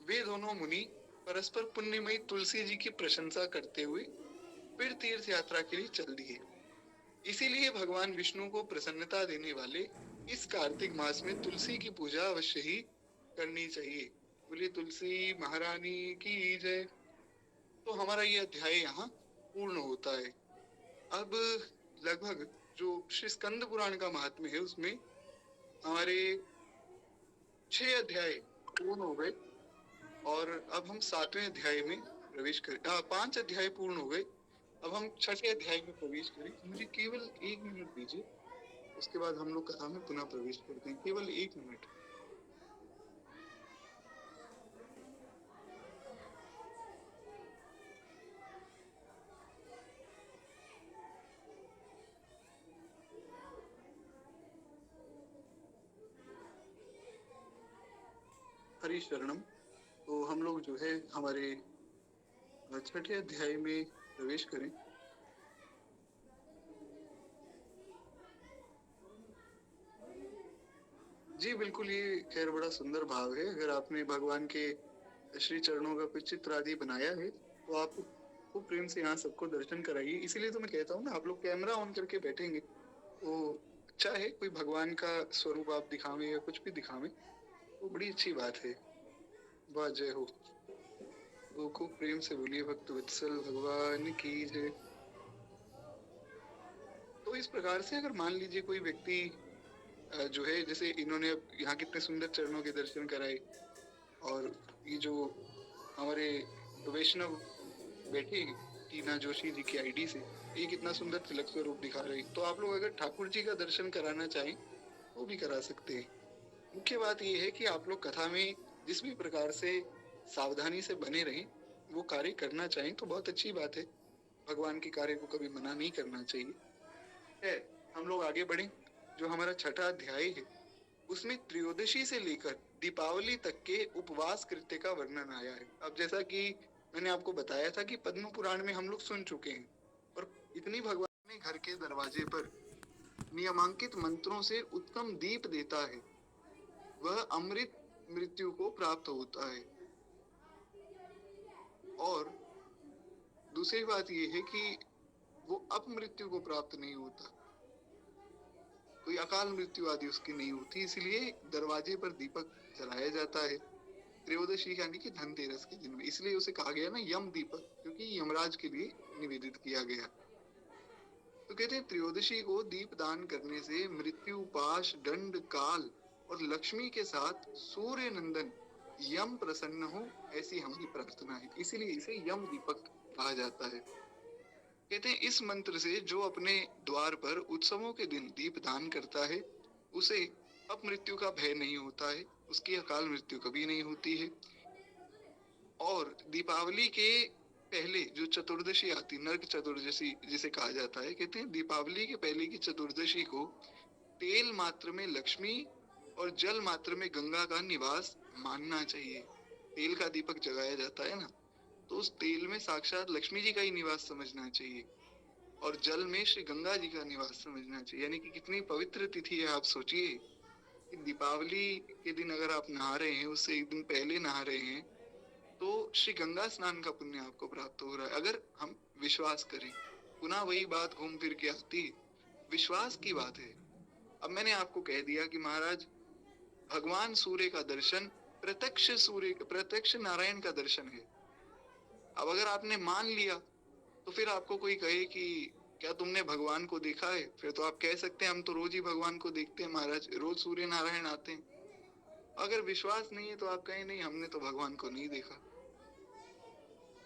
वे दोनों मुनि परस्पर पुण्यमयी तुलसी जी की प्रशंसा करते हुए फिर तीर्थ यात्रा के लिए चल दिए। इसीलिए भगवान विष्णु को प्रसन्नता देने वाले इस कार्तिक मास में तुलसी की पूजा अवश्य ही करनी चाहिए। बोलिए तुलसी महारानी की जय। तो हमारा ये अध्याय यहाँ पूर्ण होता है। अब लगभग जो श्री स्कंद पुराण का महात्म्य है उसमें हमारे 6 अध्याय पूर्ण हो गए और अब हम 7वें अध्याय में प्रवेश करें। 5 अध्याय पूर्ण हो गए, अब हम 6ठे अध्याय में प्रवेश करें। मुझे केवल 1 मिनट दीजिए, उसके बाद हम लोग कथा में पुनः प्रवेश करते हैं। केवल 1 मिनट। हरि शरणम। तो हम लोग जो है हमारे 6ठे अध्याय में प्रवेश करें। जी बिल्कुल, ये खैर बड़ा सुंदर भाव है। अगर आपने भगवान के श्री चरणों का कोई चित्र आदि बनाया है तो आप खूब प्रेम से यहाँ सबको दर्शन कराइए। इसीलिए तो मैं कहता हूँ ना, आप लोग कैमरा ऑन करके बैठेंगे तो अच्छा है, कोई भगवान का स्वरूप आप दिखावें या कुछ भी दिखावें तो बड़ी अच्छी बात है। वाह जय हो। तो खूब प्रेम से बोलिए भक्त वत्सल भगवान की जय। तो इस प्रकार से अगर मान लीजिए कोई व्यक्ति जो है, जैसे इन्होंने यहाँ कितने सुंदर चरणों के दर्शन कराए और ये जो हमारे वैष्णव बैठे टीना जोशी जी की आईडी से, ये कितना सुंदर तिलक स्वरूप दिखा रही। तो आप लोग अगर ठाकुर जी का दर्शन कराना चाहें वो भी करा सकते हैं। मुख्य बात ये है कि आप लोग कथा में जिस भी प्रकार से सावधानी से बने रहें, वो कार्य करना चाहें तो बहुत अच्छी बात है। भगवान के कार्य को कभी मना नहीं करना चाहिए। है, हम लोग आगे बढ़े। जो हमारा 6ठा अध्याय है उसमें त्रयोदशी से लेकर दीपावली तक के उपवास कृत्य का वर्णन आया है। अब जैसा कि मैंने आपको बताया था कि पद्म पुराण में हम लोग सुन चुके हैं, और इतनी भगवान ने घर के दरवाजे पर नियमांकित मंत्रों से उत्तम दीप देता है, वह अमृत मृत्यु को प्राप्त होता है। और दूसरी बात यह है कि वो अपमृत्यु को प्राप्त नहीं होता, कोई अकाल मृत्यु आदि उसकी नहीं होती, इसलिए दरवाजे पर दीपक जलाया जाता है त्रयोदशी यानी कि धनतेरस के दिन में। इसलिए उसे कहा गया ना यम दीपक, क्योंकि यमराज के लिए निवेदित किया गया। तो कहते हैं त्रयोदशी को दीप दान करने से मृत्यु, पाश, दंड, काल और लक्ष्मी के साथ सूर्य नंदन यम प्रसन्न हो, ऐसी हमारी प्रार्थना है, इसीलिए इसे यम दीपक कहा जाता है। कहते हैं इस मंत्र से जो अपने द्वार पर उत्सवों के दिन दीप दान करता है, उसे अपमृत्यु का भय नहीं होता है, उसकी अकाल मृत्यु कभी नहीं होती है। और दीपावली के पहले जो चतुर्दशी आती, नरक चतुर्दशी जिसे कहा जाता है, कहते हैं दीपावली के पहले की चतुर्दशी को तेल मात्र में लक्ष्मी और जल मात्र में गंगा का निवास मानना चाहिए। तेल का दीपक जगाया जाता है ना, तो उस तेल में साक्षात लक्ष्मी जी का ही निवास समझना चाहिए, और जल में श्री गंगा जी का निवास समझना चाहिए। यानी कि कितनी पवित्र तिथि है। आप सोचिए कि दीपावली के दिन अगर आप नहा रहे हैं, उससे एक दिन पहले नहा रहे हैं, तो श्री गंगा स्नान का पुण्य आपको प्राप्त हो रहा है, अगर हम विश्वास करें। पुनः वही बात घूम फिर के आती है, विश्वास की बात है। अब मैंने आपको कह दिया कि महाराज भगवान सूर्य का दर्शन प्रत्यक्ष नारायण का दर्शन है। अब अगर आपने मान लिया, तो फिर आपको कोई कहे कि क्या तुमने भगवान को देखा है, फिर तो आप कह सकते हैं हम तो रोज ही भगवान को देखते हैं महाराज, रोज सूर्य नारायण आते हैं। अगर विश्वास नहीं है तो आप कहें नहीं, हमने तो भगवान को नहीं देखा।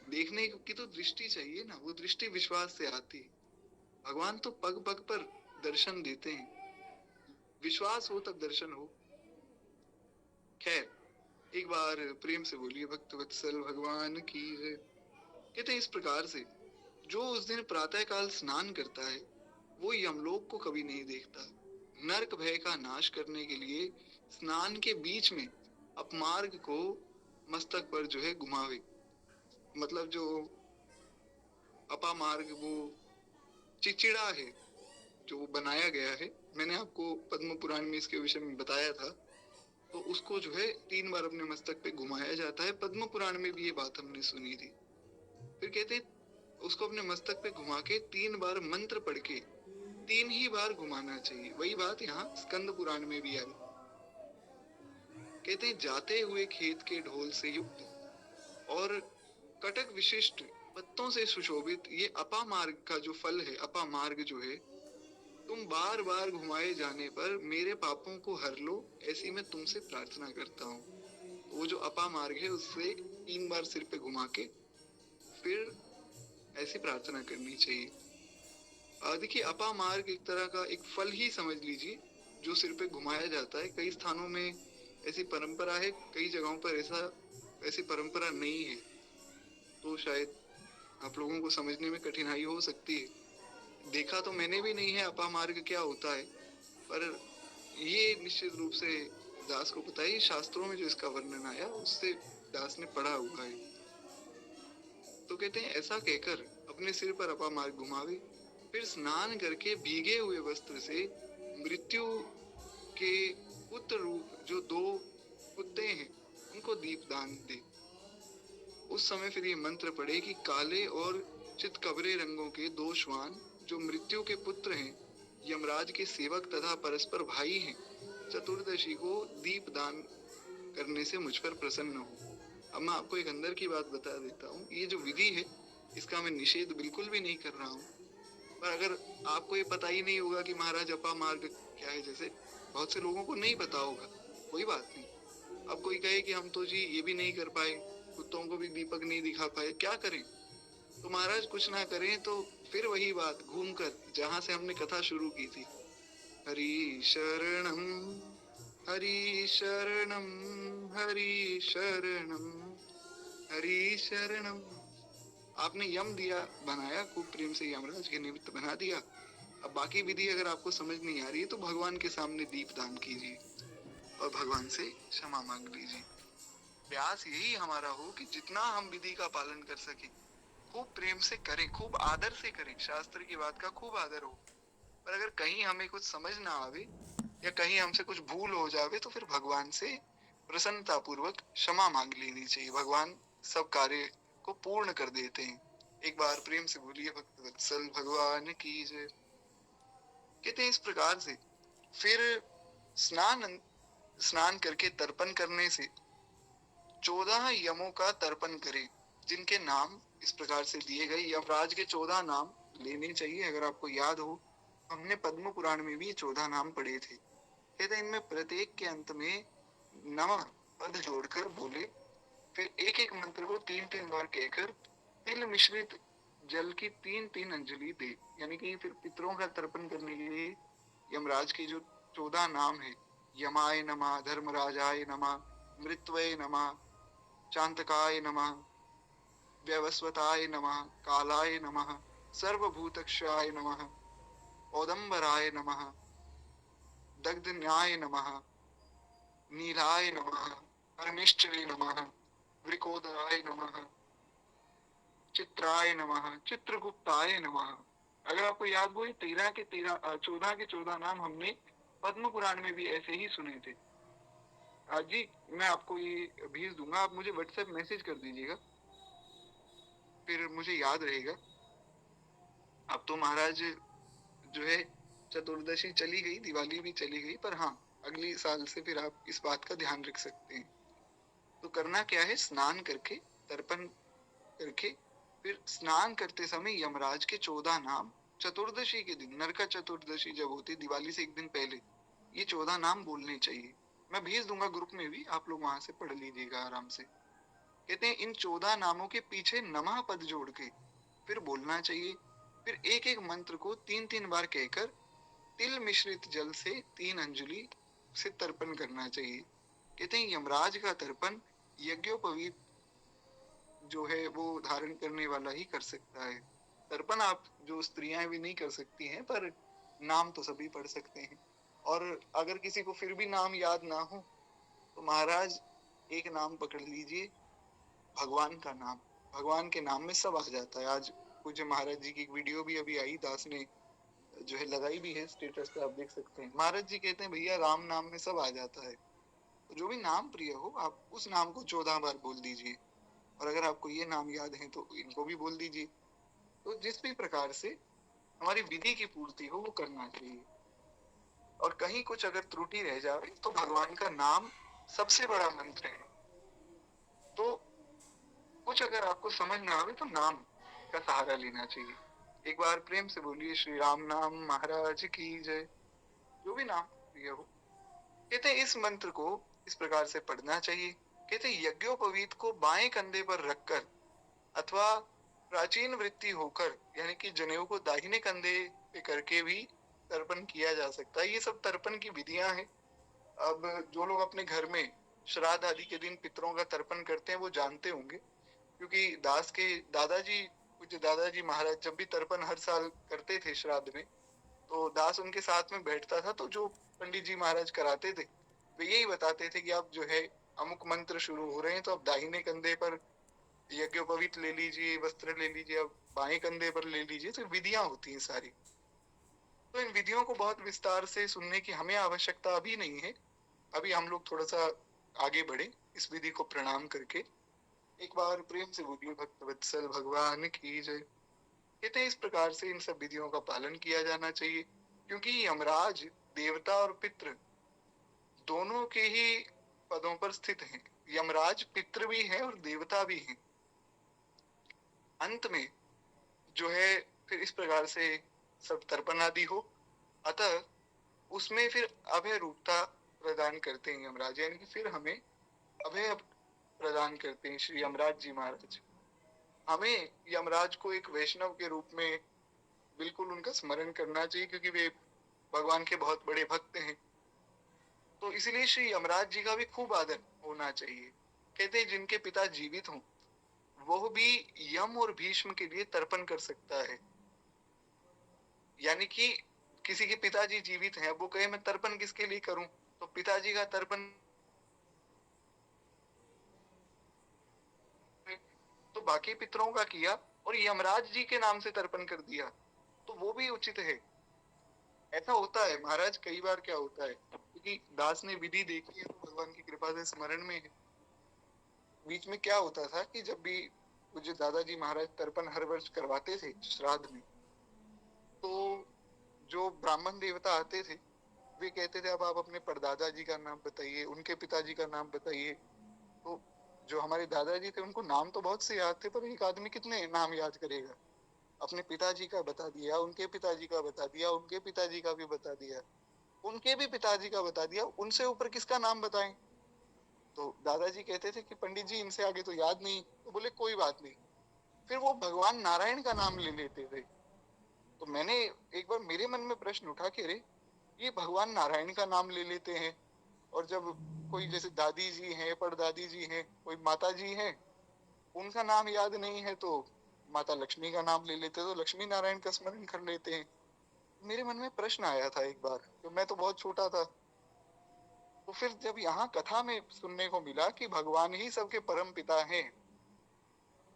देखने की तो दृष्टि चाहिए ना, वो दृष्टि विश्वास से आती है। भगवान तो पग पग पर दर्शन देते हैं, विश्वास हो तब दर्शन हो। खैर, एक बार प्रेम से बोलिए भक्त वत्सल भगवान की जय। कहते हैं इस प्रकार से जो उस दिन प्रातः काल स्नान करता है, वो यमलोक को कभी नहीं देखता। नरक भय का नाश करने के लिए स्नान के बीच में अपमार्ग को मस्तक पर जो है घुमावे, मतलब जो अपामार्ग, वो चिचिड़ा है जो बनाया गया है, मैंने आपको पद्म पुराण में इसके विषय में बताया था, तो उसको जो है 3 बार अपने मस्तक पे घुमाया जाता है। पद्म पुराण में भी ये बात हमने सुनी थी। फिर कहते हैं उसको अपने मस्तक पे घुमा के 3 बार मंत्र पढ़ के 3 ही बार घुमाना चाहिए। वही बात यहाँ स्कंद पुराण में भी आई। कहते हैं जाते हुए खेत के ढोल से युक्त और कटक विशिष्ट पत्तों से सुशोभित ये अपामार्ग का जो फल है, अपामार्ग जो है, तुम बार बार घुमाए जाने पर मेरे पापों को हर लो, ऐसी मैं तुमसे प्रार्थना करता हूँ। वो जो अपामार्ग है उससे 3 बार सिर पे घुमा के फिर ऐसी प्रार्थना करनी चाहिए। देखिए अपामार्ग एक तरह का एक फल ही समझ लीजिए जो सिर पे घुमाया जाता है। कई स्थानों में ऐसी परंपरा है, कई जगहों पर ऐसी परंपरा नहीं है, तो शायद आप लोगों को समझने में कठिनाई हो सकती है। देखा तो मैंने भी नहीं है अपामार्ग क्या होता है, पर ये निश्चित रूप से दास को पता है, शास्त्रों में जो इसका वर्णन आया उससे दास ने पढ़ा हुआ है। तो कहते हैं ऐसा कहकर अपने सिर पर अपामार्ग घुमावे, फिर स्नान करके भीगे हुए वस्त्र से मृत्यु के पुत्र रूप जो 2 कुत्ते हैं उनको दीप दान दे। उस समय फिर ये मंत्र पढ़े कि काले और चितकबरे रंगों के 2 श्वान जो मृत्यु के पुत्र हैं, यमराज के सेवक तथा परस्पर भाई हैं, चतुर्दशी को दीप दान करने से मुझ पर प्रसन्न हो। अब मैं आपको एक अंदर की बात बता देता हूँ, ये जो विधि है इसका मैं निषेध बिल्कुल भी नहीं कर रहा हूँ, पर अगर आपको ये पता ही नहीं होगा कि महाराज अपामार्ग क्या है, जैसे बहुत से लोगों को नहीं पता होगा, कोई बात नहीं। अब कोई कहे कि हम तो जी ये भी नहीं कर पाए, कुत्तों को भी दीपक नहीं दिखा पाए, क्या करें? तो महाराज कुछ ना करें तो फिर वही बात घूमकर जहां से हमने कथा शुरू की थी, हरि शरणम हरि शरणम हरि शरणम हरि शरणम। आपने यम दिया बनाया, खूब प्रेम से यमराज के निमित्त बना दिया। अब बाकी विधि अगर आपको समझ नहीं आ रही है तो भगवान के सामने दीप दान कीजिए। और भगवान से क्षमा मांग लीजिए। प्रयास यही हमारा हो कि जितना हम विधि का पालन कर सके खूब प्रेम से करें, खूब आदर से करें, शास्त्र की बात का खूब आदर हो। पर अगर कहीं हमें कुछ समझ ना आवे या कहीं हमसे कुछ भूल हो जावे तो फिर भगवान से प्रसन्नता पूर्वक क्षमा मांग लेनी चाहिए। भगवान सब कार्य को पूर्ण कर देते हैं। एक बार प्रेम से बोलिए भक्त वत्सल भगवान की जय। कहते हैं इस प्रकार से फिर स्नान स्नान करके तर्पण करने से 14 यमों का तर्पण करे, जिनके नाम इस प्रकार से दिए गए। यमराज के 14 नाम लेने चाहिए। अगर आपको याद हो, हमने पद्म पुराण में भी 14 नाम पढ़े थे। कहते हैं इनमें प्रत्येक के अंत में नमः पद जोड़कर बोले, फिर एक एक मंत्र को 3 3 बार कहकर तिल मिश्रित जल की 3 3 अंजलि दे। यानी कि फिर पितरों का तर्पण करने के लिए यमराज के जो 14 नाम है, यमाय नमः, धर्मराजाय नमः, मृत्वये नमः, चांतकाय नमः, व्यवस्वताय नमः, कालाय नमः, सर्वभूतक्षाय नमः, औदंबराय नमः, दग्धन्याय नमः, नीलाय नमः, परमेष्ठवे नमः, वृकोदराय नमः, चित्राय नमः, चित्रगुप्ताय नमः। अगर आपको याद हो, 14 के 14 नाम हमने पद्म पुराण में भी ऐसे ही सुने थे। आज जी मैं आपको ये भेज दूंगा, आप मुझे व्हाट्सएप मैसेज कर दीजिएगा, फिर मुझे याद रहेगा। अब तो महाराज जो है चतुर्दशी चली गई, दिवाली भी चली गई, पर हाँ अगली साल से फिर आप इस बात का ध्यान रख सकते हैं। तो करना क्या है, स्नान करके तर्पण करके फिर स्नान करते समय यमराज के 14 नाम चतुर्दशी के दिन, नरका चतुर्दशी जब होती दिवाली से एक दिन पहले, ये 14 नाम बोलने चाहिए। मैं भेज दूंगा ग्रुप में भी, आप लोग वहां से पढ़ लीजिएगा आराम से। कहते हैं इन 14 नामों के पीछे नमः पद जोड़ के फिर बोलना चाहिए। फिर एक एक मंत्र को 3 3 बार कहकर तिल मिश्रित जल से 3 अंजलि से तर्पण करना चाहिए। कहते हैं यमराज का तर्पण यज्ञोपवीत जो है वो धारण करने वाला ही कर सकता है। तर्पण आप जो स्त्रियां भी नहीं कर सकती हैं, पर नाम तो सभी पढ़ सकते हैं। और अगर किसी को फिर भी नाम याद ना हो तो महाराज एक नाम पकड़ लीजिए, भगवान का नाम। भगवान के नाम में सब आ जाता है। आज पूज्य महाराज जी की एक वीडियो भी अभी आई, दास ने जो है लगाई भी है स्टेटस पे, आप देख सकते हैं। महाराज जी कहते हैं भैया राम नाम में सब आ जाता है। तो जो भी नाम प्रिय हो आप उस नाम को 14 बार बोल दीजिए। और अगर आपको ये नाम याद है तो इनको भी बोल दीजिए। तो जिस भी प्रकार से हमारी विधि की पूर्ति हो वो करना चाहिए। और कहीं कुछ अगर त्रुटि रह जाए तो भगवान का नाम सबसे बड़ा मंत्र है। तो कुछ अगर आपको समझ ना आवे तो नाम का सहारा लेना चाहिए। एक बार प्रेम से बोलिए श्री राम नाम महाराज की जय। जो भी नाम प्रिय हो, कहते हैं इस मंत्र को इस प्रकार से पढ़ना चाहिए। कहते हैं यज्ञोपवीत को बाएं कंधे पर रखकर अथवा प्राचीन वृत्ति होकर, यानी कि जनेऊ को दाहिने कंधे पे करके भी तर्पण किया जा सकता है। ये सब तर्पण की विधियां हैं। अब जो लोग अपने घर में श्राद्ध आदि के दिन पितरों का तर्पण करते हैं वो जानते होंगे, क्योंकि दास के दादाजी, पूज्य दादाजी महाराज जब भी तर्पण हर साल करते थे श्राद्ध में, तो दास उनके साथ में बैठता था। तो जो पंडित जी महाराज कराते थे वे यही बताते थे कि आप जो है अमुक मंत्र शुरू हो रहे हैं तो आप दाहिने कंधे पर यज्ञोपवीत ले लीजिए, वस्त्र ले लीजिए, आप बाएं कंधे पर ले लीजिए। तो विधियां होती हैं सारी। तो इन विधियों को बहुत विस्तार से सुनने की हमें आवश्यकता अभी नहीं है। अभी हम लोग थोड़ा सा आगे बढ़े इस विधि को प्रणाम करके। एक बार प्रेम से बोलिए भक्त वत्सल भगवान की जय। कहते हैं इस प्रकार से इन सब विधियों का पालन किया जाना चाहिए, क्योंकि यमराज देवता और पितृ दोनों के ही पदों पर स्थित हैं। यमराज पितृ भी है और देवता भी है। अंत में जो है फिर इस प्रकार से सब तर्पण आदि हो, अतः उसमें फिर अभय रूपता प्रदान करते हैं यमराज, यानी कि फिर हमें अभय प्रदान करते हैं श्री यमराज जी महाराज। हमें यमराज को एक वैष्णव के रूप में बिल्कुल उनका स्मरण करना चाहिए, क्योंकि वे भगवान के बहुत बड़े भक्त हैं। तो इसलिए श्री यमराज जी का भी खूब आदर होना चाहिए। कहते हैं जिनके पिता जीवित हों वो भी यम और भीष्म के लिए तर्पण कर सकता है। यानी कि किसी के पिताजी जीवित हैं, वो कहे मैं तर्पण किसके लिए करूं, तो पिताजी का तर्पण, तो बाकी पितरों का किया और यमराज जी के नाम से तर्पण कर दिया, तो वो भी उचित है। ऐसा होता है महाराज, कई बार क्या होता है, क्योंकि दास ने विधि देखी है तो भगवान की कृपा से स्मरण में है। बीच में क्या होता था कि जब भी पूज्य दादाजी महाराज तर्पण हर वर्ष करवाते थे श्राद्ध में, तो जो ब्राह्मण देवता आते थे वे कहते थे अब आप अपने परदादा जी का नाम बताइए, उनके पिताजी का नाम बताइए। तो जो हमारे दादाजी थे उनको नाम तो बहुत से याद थे, पर एक आदमी कितने नाम याद करेगा। अपने पिताजी का बता दिया, उनके पिताजी का बता दिया, उनके पिताजी का भी बता दिया, उनके भी पिताजी का बता दिया, उनसे ऊपर किसका नाम बताएं। तो दादाजी कहते थे कि पंडित जी इनसे आगे तो याद नहीं। तो बोले कोई बात नहीं। फिर वो भगवान नारायण का नाम ले लेते थे। तो मैंने एक बार, मेरे मन में प्रश्न उठा कि अरे ये भगवान नारायण का नाम ले लेते हैं, और जब कोई जैसे दादी जी हैं, परदादी जी हैं, कोई माता जी हैं, उनका नाम याद नहीं है तो माता लक्ष्मी का नाम ले लेते, तो लक्ष्मी नारायण का स्मरण कर लेते हैं। मेरे मन में प्रश्न आया था एक बार, तो मैं तो बहुत छोटा था। तो फिर जब यहाँ कथा में सुनने को मिला कि भगवान ही सबके परम पिता हैं,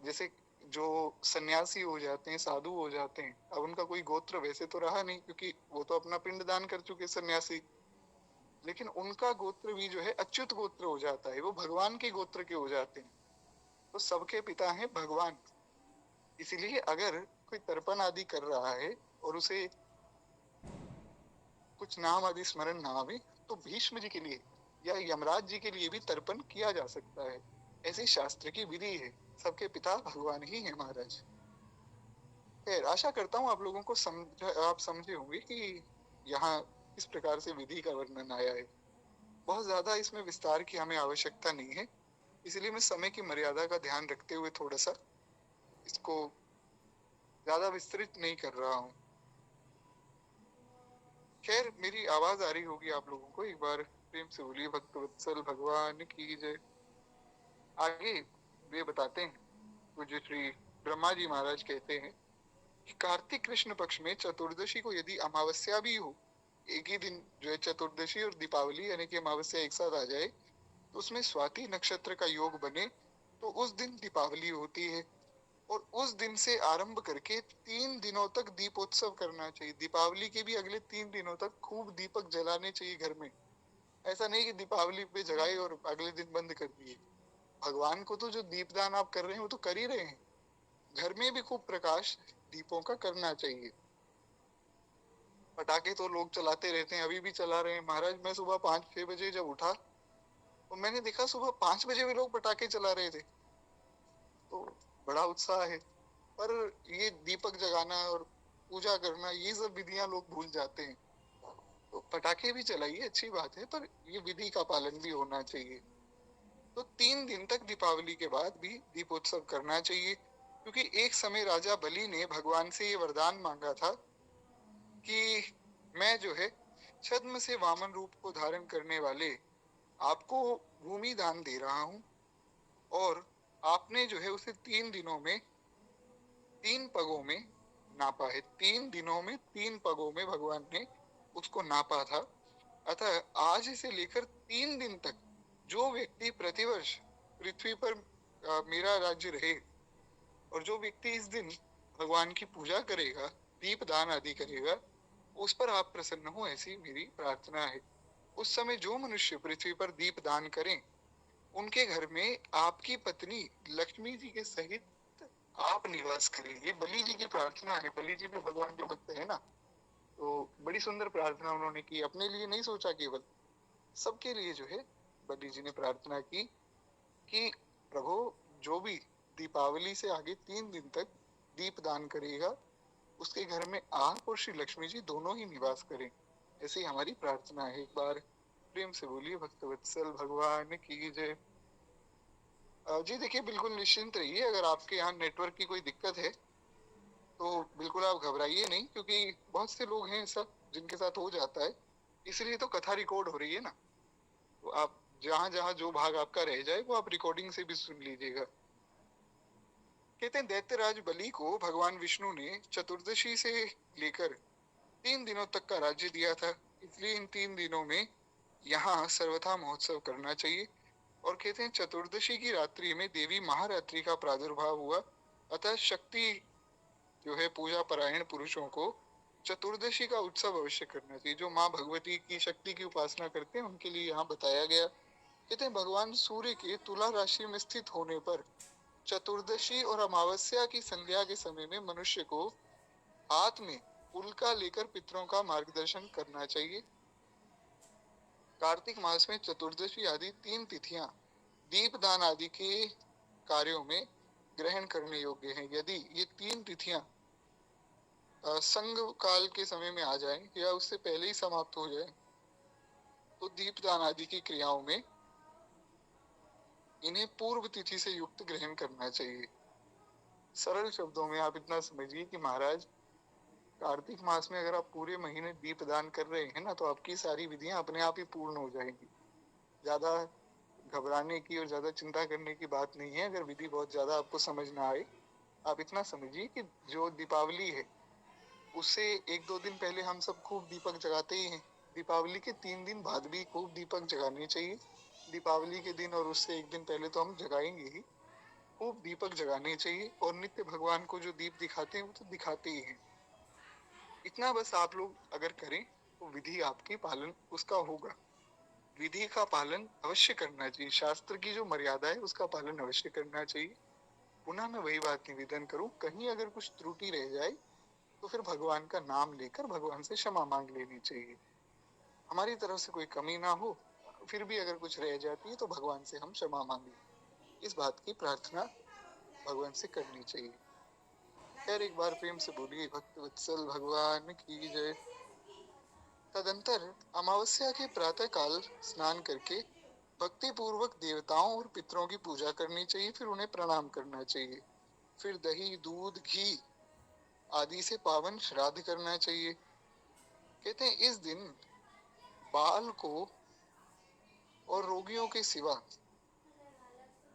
जैसे जो सन्यासी हो जाते हैं, साधु हो जाते हैं, अब उनका कोई गोत्र वैसे तो रहा नहीं क्योंकि वो तो अपना पिंड दान कर चुके सन्यासी, लेकिन उनका गोत्र भी जो है अच्युत गोत्र हो जाता है, वो भगवान के गोत्र के हो जाते हैं। तो सबके पिता हैं भगवान। इसीलिए अगर कोई तर्पण आदि कर रहा है और उसे कुछ नाम आदि स्मरण ना आवे, तो भीष्म जी के लिए या यमराज जी के लिए भी तर्पण किया जा सकता है। ऐसी शास्त्र की विधि है। सबके पिता भगवान ही है महाराज। खैर, आशा करता हूँ आप लोगों को आप समझे होंगे कि यहाँ किस प्रकार से विधि का वर्णन आया है। बहुत ज्यादा इसमें विस्तार की हमें आवश्यकता नहीं है, इसलिए मैं समय की मर्यादा का ध्यान रखते हुए थोड़ा सा इसको ज्यादा विस्तृत नहीं कर रहा हूँ। खैर, मेरी आवाज आ रही होगी आप लोगों को, एक बार प्रेम से बोलिए भक्तवत्सल भगवान की जय। आगे वे बताते हैं, पूज्य श्री ब्रह्मा जी महाराज कहते हैं कि कार्तिक कृष्ण पक्ष में चतुर्दशी को यदि अमावस्या भी हो, एक ही दिन जो है चतुर्दशी और दीपावली यानी कि अमावस्या एक साथ आ जाए, तो उसमें स्वाति नक्षत्र का योग बने, तो उस दिन दीपावली होती है। और उस दिन से आरंभ करके 3 दिनों तक दीपोत्सव करना चाहिए। दीपावली के भी अगले 3 दिनों तक खूब दीपक जलाने चाहिए घर में। ऐसा नहीं कि दीपावली पे जगाए और अगले दिन बंद कर दिए। भगवान को तो जो दीपदान आप कर रहे हैं वो तो कर ही रहे हैं, घर में भी खूब प्रकाश दीपों का करना चाहिए। पटाखे तो लोग चलाते रहते हैं, अभी भी चला रहे हैं महाराज। मैं सुबह 5-6 बजे जब उठा तो मैंने देखा सुबह 5 बजे भी लोग पटाखे चला रहे थे। तो बड़ा उत्साह है। पर ये दीपक जगाना और पूजा करना, ये सब विधियां लोग भूल जाते हैं। तो पटाखे भी चलाइए, अच्छी बात है, पर ये विधि का पालन भी होना चाहिए। तो 3 दिन तक दीपावली के बाद भी दीपोत्सव करना चाहिए, क्योंकि एक समय राजा बलि ने भगवान से ये वरदान मांगा था कि मैं जो है छद्म से वामन रूप को धारण करने वाले आपको भूमि दान दे रहा हूँ, और आपने जो है उसे 3 दिनों में 3 पगों में नापा है। 3 दिनों में 3 पगों में भगवान ने उसको नापा था। अतः आज से लेकर 3 दिन तक जो व्यक्ति प्रतिवर्ष पृथ्वी पर मेरा राज्य रहे, और जो व्यक्ति इस दिन भगवान की पूजा करेगा, दीप दान आदि करेगा, उस पर आप प्रसन्न हो, ऐसी मेरी प्रार्थना है। उस समय जो मनुष्य पृथ्वी पर दीप दान करें, उनके घर में आपकी पत्नी लक्ष्मी जी के सहित आप निवास करें। ये बलि जी की प्रार्थना है। बलि जी भी भगवान के भक्त है ना, तो बड़ी सुंदर प्रार्थना उन्होंने की। अपने लिए नहीं सोचा केवल, सबके लिए जो है बलि जी ने प्रार्थना की कि प्रभु जो भी दीपावली से आगे 3 दिन तक दीप दान करेगा, उसके घर में आप और श्री लक्ष्मी जी दोनों ही निवास करें। ऐसी हमारी प्रार्थना है। एक बार प्रेम से बोलिए भक्तवत्सल भगवान की जय। जी देखिए, बिल्कुल निश्चिंत रहिए। अगर आपके यहाँ नेटवर्क की कोई दिक्कत है तो बिल्कुल आप घबराइए नहीं, क्योंकि बहुत से लोग हैं ऐसा जिनके साथ हो जाता है। इसलिए तो कथा रिकॉर्ड हो रही है ना, तो आप जहां जहां जो भाग आपका रह जाए वो आप रिकॉर्डिंग से भी सुन लीजिएगा। कहते हैं दैत्यराज बलि को भगवान विष्णु ने चतुर्दशी से लेकर 3 दिनों तक का राज्य दिया था। इसलिए इन 3 दिनों में यहाँ सर्वथा महोत्सव करना चाहिए। और कहते हैं चतुर्दशी की रात्रि में देवी महारात्रि का प्रादुर्भाव हुआ, अतः शक्ति जो है पूजा परायण पुरुषों को चतुर्दशी का उत्सव अवश्य करना चाहिए। जो माँ भगवती की शक्ति की उपासना करते हैं उनके लिए यहाँ बताया गया। कहते हैं भगवान सूर्य के तुला राशि में स्थित होने पर चतुर्दशी और अमावस्या की संध्या के समय में मनुष्य को हाथ में उल्का लेकर पितरों का मार्गदर्शन करना चाहिए। कार्तिक मास में चतुर्दशी आदि 3 तिथियां दीपदान आदि के कार्यों में ग्रहण करने योग्य हैं। यदि ये 3 तिथियां संग काल के समय में आ जाए या उससे पहले ही समाप्त हो जाए तो दीपदान आदि की क्रियाओं में इन्हें पूर्व तिथि से युक्त ग्रहण करना चाहिए। सरल शब्दों में आप इतना समझिए कि महाराज कार्तिक मास में अगर आप पूरे महीने दीपदान कर रहे हैं ना तो आपकी सारी विधियां अपने आप ही पूर्ण हो जाएंगी। ज्यादा घबराने की और ज्यादा चिंता करने की बात नहीं है। अगर विधि बहुत ज्यादा आपको समझ ना आए, आप इतना समझिए कि जो दीपावली है उससे 1-2 दिन पहले हम सब खूब दीपक जगाते ही हैं। दीपावली के 3 दिन बाद भी खूब दीपक जगाने चाहिए। दीपावली के दिन और उससे 1 दिन पहले तो हम जगाएंगे ही, खूब दीपक जगाने चाहिए। और नित्य भगवान को जो दीप दिखाते हैं वो तो दिखाते ही हैं। इतना बस आप लोग अगर करें तो विधि आपकी पालन उसका होगा। विधि का पालन अवश्य करना चाहिए। शास्त्र की जो मर्यादा है उसका पालन अवश्य करना चाहिए। पुनः मैं वही बात निवेदन करूं, कहीं अगर कुछ त्रुटि रह जाए तो फिर भगवान का नाम लेकर भगवान से क्षमा मांग लेनी चाहिए। हमारी तरफ से कोई कमी ना हो, फिर भी अगर कुछ रह जाती है तो भगवान से हम क्षमा मांगे, इस बात की प्रार्थना भगवान से करनी चाहिए। खैर एक बार प्रेम से बोलिए भक्त वत्सल भगवान की जय। तदंतर अमावस्या के प्रातः काल स्नान करके भक्ति पूर्वक देवताओं और पितरों की पूजा करनी चाहिए, फिर उन्हें प्रणाम करना चाहिए। फिर दही दूध घी आदि से पावन श्राद्ध करना चाहिए। कहते हैं इस दिन बाल को और रोगियों के सिवा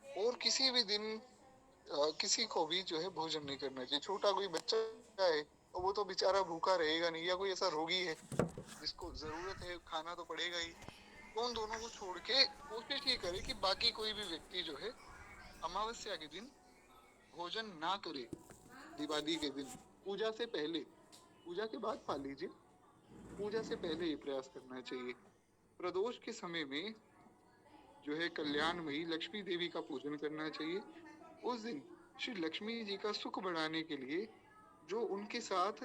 और किसी भी दिन किसी को भी जो है भोजन नहीं करना चाहिए। छोटा कोई बच्चा है तो वो तो बेचारा भूखा रहेगा नहीं, या कोई ऐसा रोगी है जिसको जरूरत है खाना तो पड़ेगा ही, तो उन दोनों को छोड़ के कोशिश ये करे कि बाकी कोई भी व्यक्ति जो है अमावस्या के दिन भोजन ना करे। दिवाली के दिन पूजा से पहले, पूजा के बाद खा लीजिए, पूजा से पहले ये प्रयास करना चाहिए। प्रदोष के समय में जो है कल्याणमयी लक्ष्मी देवी का पूजन करना चाहिए। उस दिन श्री लक्ष्मी जी का सुख बढ़ाने के लिए जो उनके साथ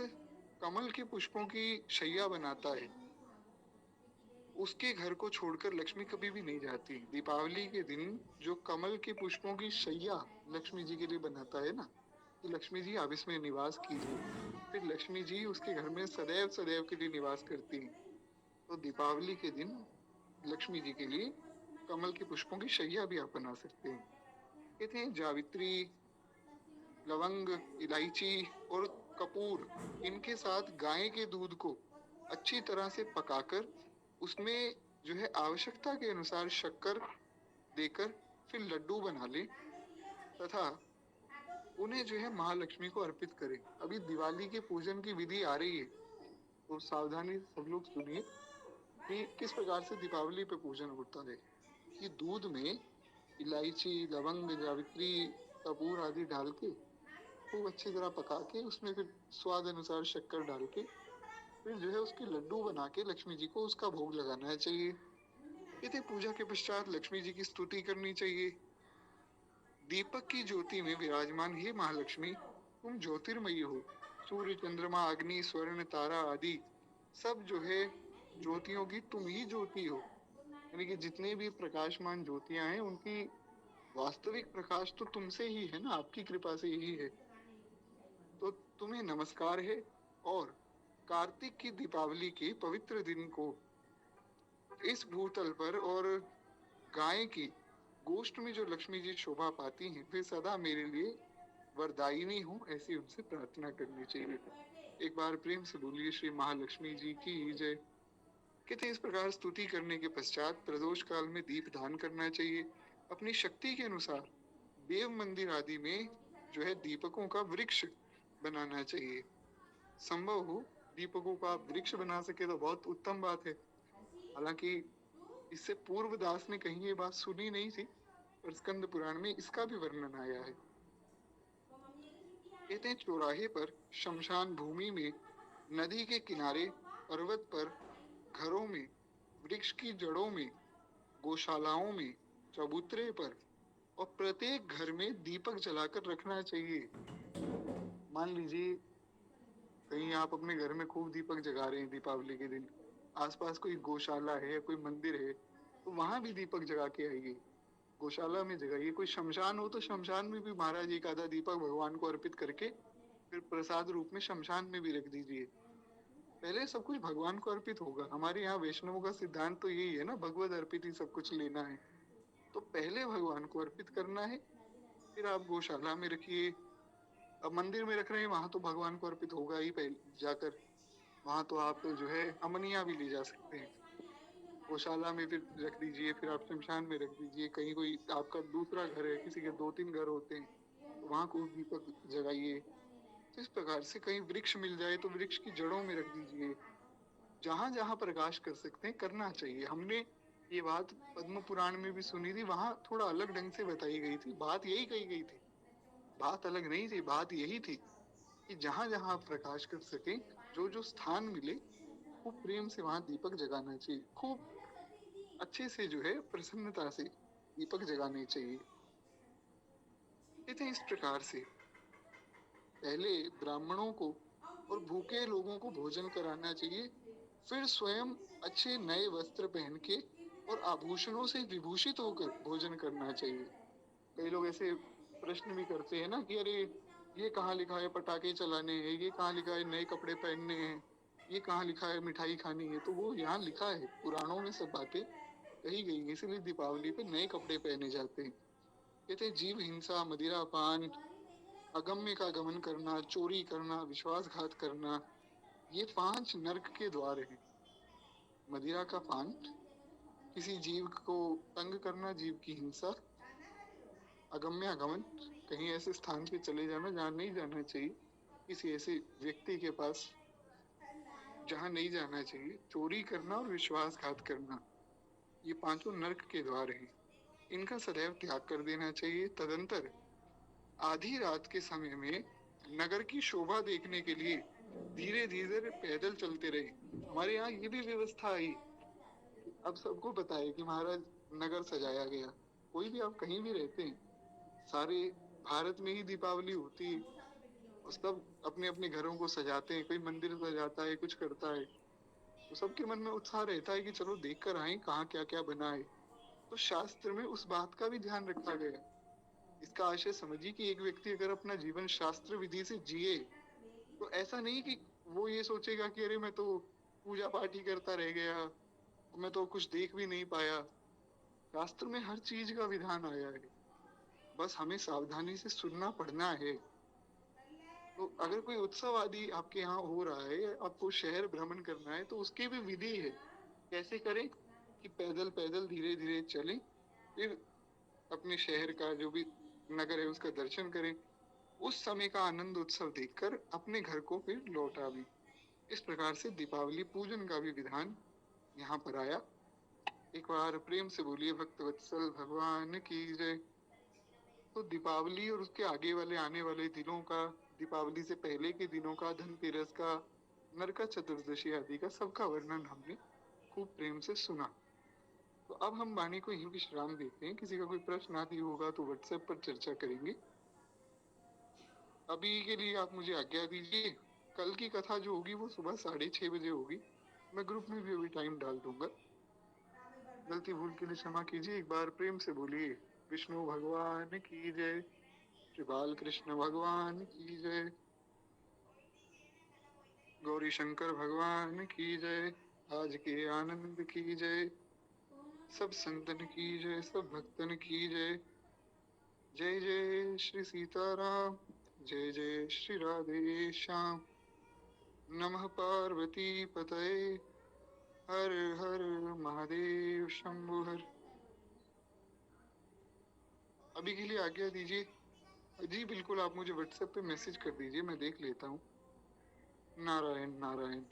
कमल के पुष्पों की शैया बनाता है उसके घर को छोड़कर लक्ष्मी कभी भी नहीं जाती। दीपावली के दिन जो कमल के पुष्पों की शैया लक्ष्मी जी के लिए बनाता है ना, तो लक्ष्मी जी आप इसमें निवास कीजिए, फिर लक्ष्मी जी उसके घर में सदैव सदैव के लिए निवास करती हैं। तो दीपावली के दिन लक्ष्मी जी के लिए कमल के पुष्पों की शैया भी आप बना सकते हैं। कहते हैं जावित्री, लवंग, इलायची और कपूर, इनके साथ गाय के दूध को अच्छी तरह से पकाकर उसमें जो है आवश्यकता के अनुसार शक्कर देकर फिर लड्डू बना ले तथा उन्हें जो है महालक्ष्मी को अर्पित करें। अभी दिवाली के पूजन की विधि आ रही है तो सावधानी सब लोग सुनिए कि किस प्रकार से दीपावली पे पूजन होता है। कि दूध में इलायची, लवंग, जावित्री, कपूर आदि डाल के खूब अच्छी तरह पका के उसमें फिर स्वाद अनुसार शक्कर डाल के फिर जो है उसके लड्डू बना के लक्ष्मी जी को उसका भोग लगाना चाहिए। कहते पूजा के पश्चात लक्ष्मी जी की स्तुति करनी चाहिए। दीपक की ज्योति में विराजमान हे महालक्ष्मी, तुम ज्योतिर्मयी हो। सूर्य, चंद्रमा, अग्नि, स्वर्ण, तारा आदि सब जो है ज्योतियों की तुम ही ज्योति हो। यानी कि जितने भी प्रकाशमान ज्योतियां हैं उनकी वास्तविक प्रकाश तो तुमसे ही है ना, आपकी कृपा से ही है। तो तुम्हें नमस्कार है। और कार्तिक की दीपावली के पवित्र दिन को इस भूतल पर और गाय की गोष्ठ में जो लक्ष्मी जी शोभा पाती हैं वे सदा मेरे लिए वरदायिनी हो, ऐसी उनसे प्रार्थना करनी चाहिए। एक बार प्रेम से बोलिए श्री महालक्ष्मी जी की जय। कहते इस प्रकार स्तुति करने के पश्चात प्रदोष काल में दीप दान करना चाहिए। अपनी शक्ति के अनुसार देव मंदिर आदि में जो है दीपकों का वृक्ष बनाना चाहिए। संभव हो दीपकों का आप वृक्ष बना सके तो बहुत उत्तम बात है। हालांकि इससे पूर्व दास ने कहीं ये बात सुनी नहीं थी, पर स्कंद पुराण में इसका भी वर्णन आया है। कहते हैं चौराहे पर, शमशान भूमि में, नदी के किनारे, पर्वत पर, घरों में, वृक्ष की जड़ों में, गौशालाओं में, चबूतरे पर और प्रत्येक घर में दीपक जलाकर रखना चाहिए। मान लीजिए कहीं आप अपने घर में खूब दीपक जगा रहे हैं दीपावली के दिन, आसपास कोई गौशाला है या कोई मंदिर है, तो वहां भी दीपक जगा के आइए। गौशाला में जगाइए, कोई शमशान हो तो शमशान में भी महाराज एक आधा दीपक भगवान को अर्पित करके फिर प्रसाद रूप में शमशान में भी रख दीजिए। पहले सब कुछ भगवान को अर्पित होगा। हमारे यहाँ वैष्णवों का सिद्धांत तो यही है ना, भगवत अर्पित ही सब कुछ लेना है। तो पहले भगवान को अर्पित करना है, फिर आप गौशाला में रखिए। अब मंदिर में रख रहे हैं, वहां तो भगवान को अर्पित होगा ही पहले जाकर। वहां तो आप जो है अमनिया भी ले जा सकते हैं। गौशाला में फिर रख दीजिए, फिर आप शमशान में रख दीजिए। कहीं कोई आपका दूसरा घर है, किसी के 2-3 घर होते हैं, तो वहां को दीपक जगाइए। तो इस प्रकार से कहीं वृक्ष मिल जाए तो वृक्ष की जड़ों में रख दीजिए। जहां जहां प्रकाश कर सकते हैं करना चाहिए। हमने ये बात पद्म पुराण में भी सुनी थी, वहां थोड़ा अलग ढंग से बताई गई थी। बात यही कही गई थी, बात अलग नहीं थी। बात यही थी कि जहां जहां आप प्रकाश कर सके, जो जो स्थान मिले, खूब प्रेम से वहां दीपक जगाना चाहिए। खूब अच्छे से जो है प्रसन्नता से दीपक जगाने चाहिए। कहते हैं इस प्रकार से पहले ब्राह्मणों को और भूखे लोगों को भोजन कराना चाहिए, फिर स्वयं अच्छे नए वस्त्र पहन के और आभूषणों से विभूषित होकर भोजन करना चाहिए। कई लोग ऐसे प्रश्न भी करते हैं ना कि अरे ये कहाँ लिखा है पटाखे चलाने हैं, ये कहाँ लिखा है नए कपड़े पहनने हैं, ये कहाँ लिखा है मिठाई खानी है। तो वो यहाँ लिखा है, पुराणों में सब बातें कही गई हैं, इसलिए दीपावली पे नए कपड़े पहने जाते हैं। कहते हैं जीव हिंसा, मदिरा पान, अगम्य का गमन करना, चोरी करना, विश्वासघात करना, ये 5 नरक के द्वार हैं। मदिरा का पान, किसी जीव को तंग करना, जीव की हिंसा, अगम्य आगमन, कहीं ऐसे स्थान पे चले जाना जहाँ नहीं जाना चाहिए, किसी ऐसे व्यक्ति के पास जहाँ नहीं जाना चाहिए, चोरी करना और विश्वासघात करना, ये 5 नरक के द्वार हैं। इनका सदैव त्याग कर देना चाहिए। तदंतर आधी रात के समय में नगर की शोभा देखने के लिए धीरे धीरे पैदल चलते रहे। हमारे यहाँ ये भी व्यवस्था आई। अब सबको पता है कि महाराज नगर सजाया गया। कोई भी आप कहीं भी रहते हैं, सारे भारत में ही दीपावली होती है और सब अपने अपने घरों को सजाते हैं। कोई मंदिर सजाता है, कुछ करता है, तो सबके मन में उत्साह रहता है कि चलो देख कर आए कहाँ क्या क्या बना है। तो शास्त्र में उस बात का भी ध्यान रखा गया। इसका आशय समझिए कि एक व्यक्ति अगर अपना जीवन शास्त्र विधि से जिए, तो ऐसा नहीं कि वो ये सोचेगा कि अरे मैं तो पूजा पाठ ही करता रह गया, मैं तो कुछ देख भी नहीं पाया। शास्त्र में हर चीज का विधान आया है, बस हमें सावधानी से सुनना पड़ना है। तो अगर कोई उत्सव आदि आपके यहाँ हो रहा है, आपको शहर भ्रमण करना है, तो उसकी भी विधि है। कैसे करें कि पैदल पैदल धीरे धीरे चलें, फिर अपने शहर का जो भी नगर है उसका दर्शन करें, उस समय का आनंद उत्सव देखकर अपने घर को फिर लौट आवें। इस प्रकार से दीपावली पूजन का भी विधान यहाँ पर आया। एक बार प्रेम से बोलिए भक्त वत्सल भगवान की जय। तो दीपावली और उसके आगे वाले आने वाले दिनों का, दीपावली से पहले के दिनों का, धनतेरस का, नरका चतुर्दशी आदि का सबका वर्णन हमने खूब प्रेम से सुना। तो अब हम वाणी को यहीं विश्राम देते हैं। किसी का कोई प्रश्न आदि होगा तो व्हाट्सएप पर चर्चा करेंगे। अभी के लिए आप मुझे आज्ञा दीजिए। कल की कथा जो होगी वो सुबह 6:30 बजे होगी। मैं ग्रुप में भी अभी टाइम डाल दूंगा। गलती भूल के लिए क्षमा कीजिए। एक बार प्रेम से बोलिए विष्णु भगवान की जय, श्री बाल कृष्ण भगवान की जय, गौरी शंकर भगवान की जय, आज के आनंद की जय, सब संतन की जय, सब भक्तन की जय। जय जय श्री सीताराम, जय जय श्री राधे श्याम। नमः पार्वती पतये, हर हर महादेव शंभु हर। अभी के लिए आज्ञा दीजिए। जी बिल्कुल, आप मुझे व्हाट्सएप पे मैसेज कर दीजिए, मैं देख लेता हूँ। नारायण नारायण।